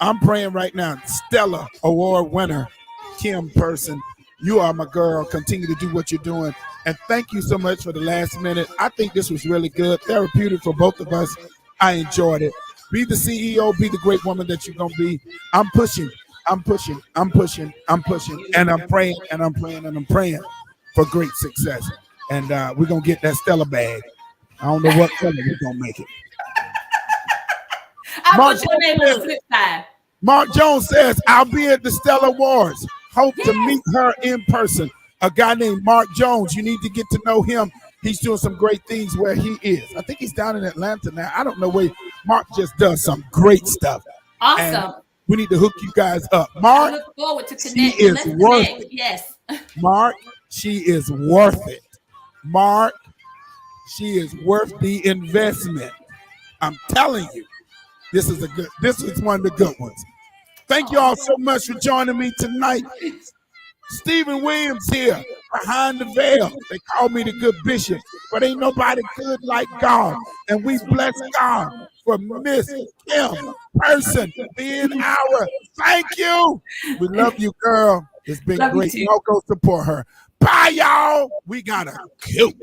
I'm praying right now. Stella Award winner, Kim Person. You are my girl. Continue to do what you're doing. And thank you so much for the last minute. I think this was really good. Therapeutic for both of us. I enjoyed it. Be the CEO. Be the great woman that you're going to be. I'm pushing. And I'm praying and I'm praying and I'm praying for great success. And we're going to get that Stella bag. I don't know what color we're going to make it. I'll put your name on the flip side. Mark Jones says, I'll be at the Stella Awards. Hope to meet her in person. A guy named Mark Jones. You need to get to know him. He's doing some great things where he is. I think he's down in Atlanta now. I don't know where. Mark just does some great stuff. Awesome. And we need to hook you guys up. Mark, I look forward to connect. she is worth it. Yes. Mark, she is worth it. Mark, she is worth the investment. I'm telling you. This is one of the good ones. Thank you all so much for joining me tonight. Stephen Williams here. behind the veil. They call me the good bishop, but ain't nobody good like God. And we bless God for Miss Kim Person being our. Thank you. We love you, girl. It's been Love you great. too. Y'all go support her. Bye, y'all. We got a cute.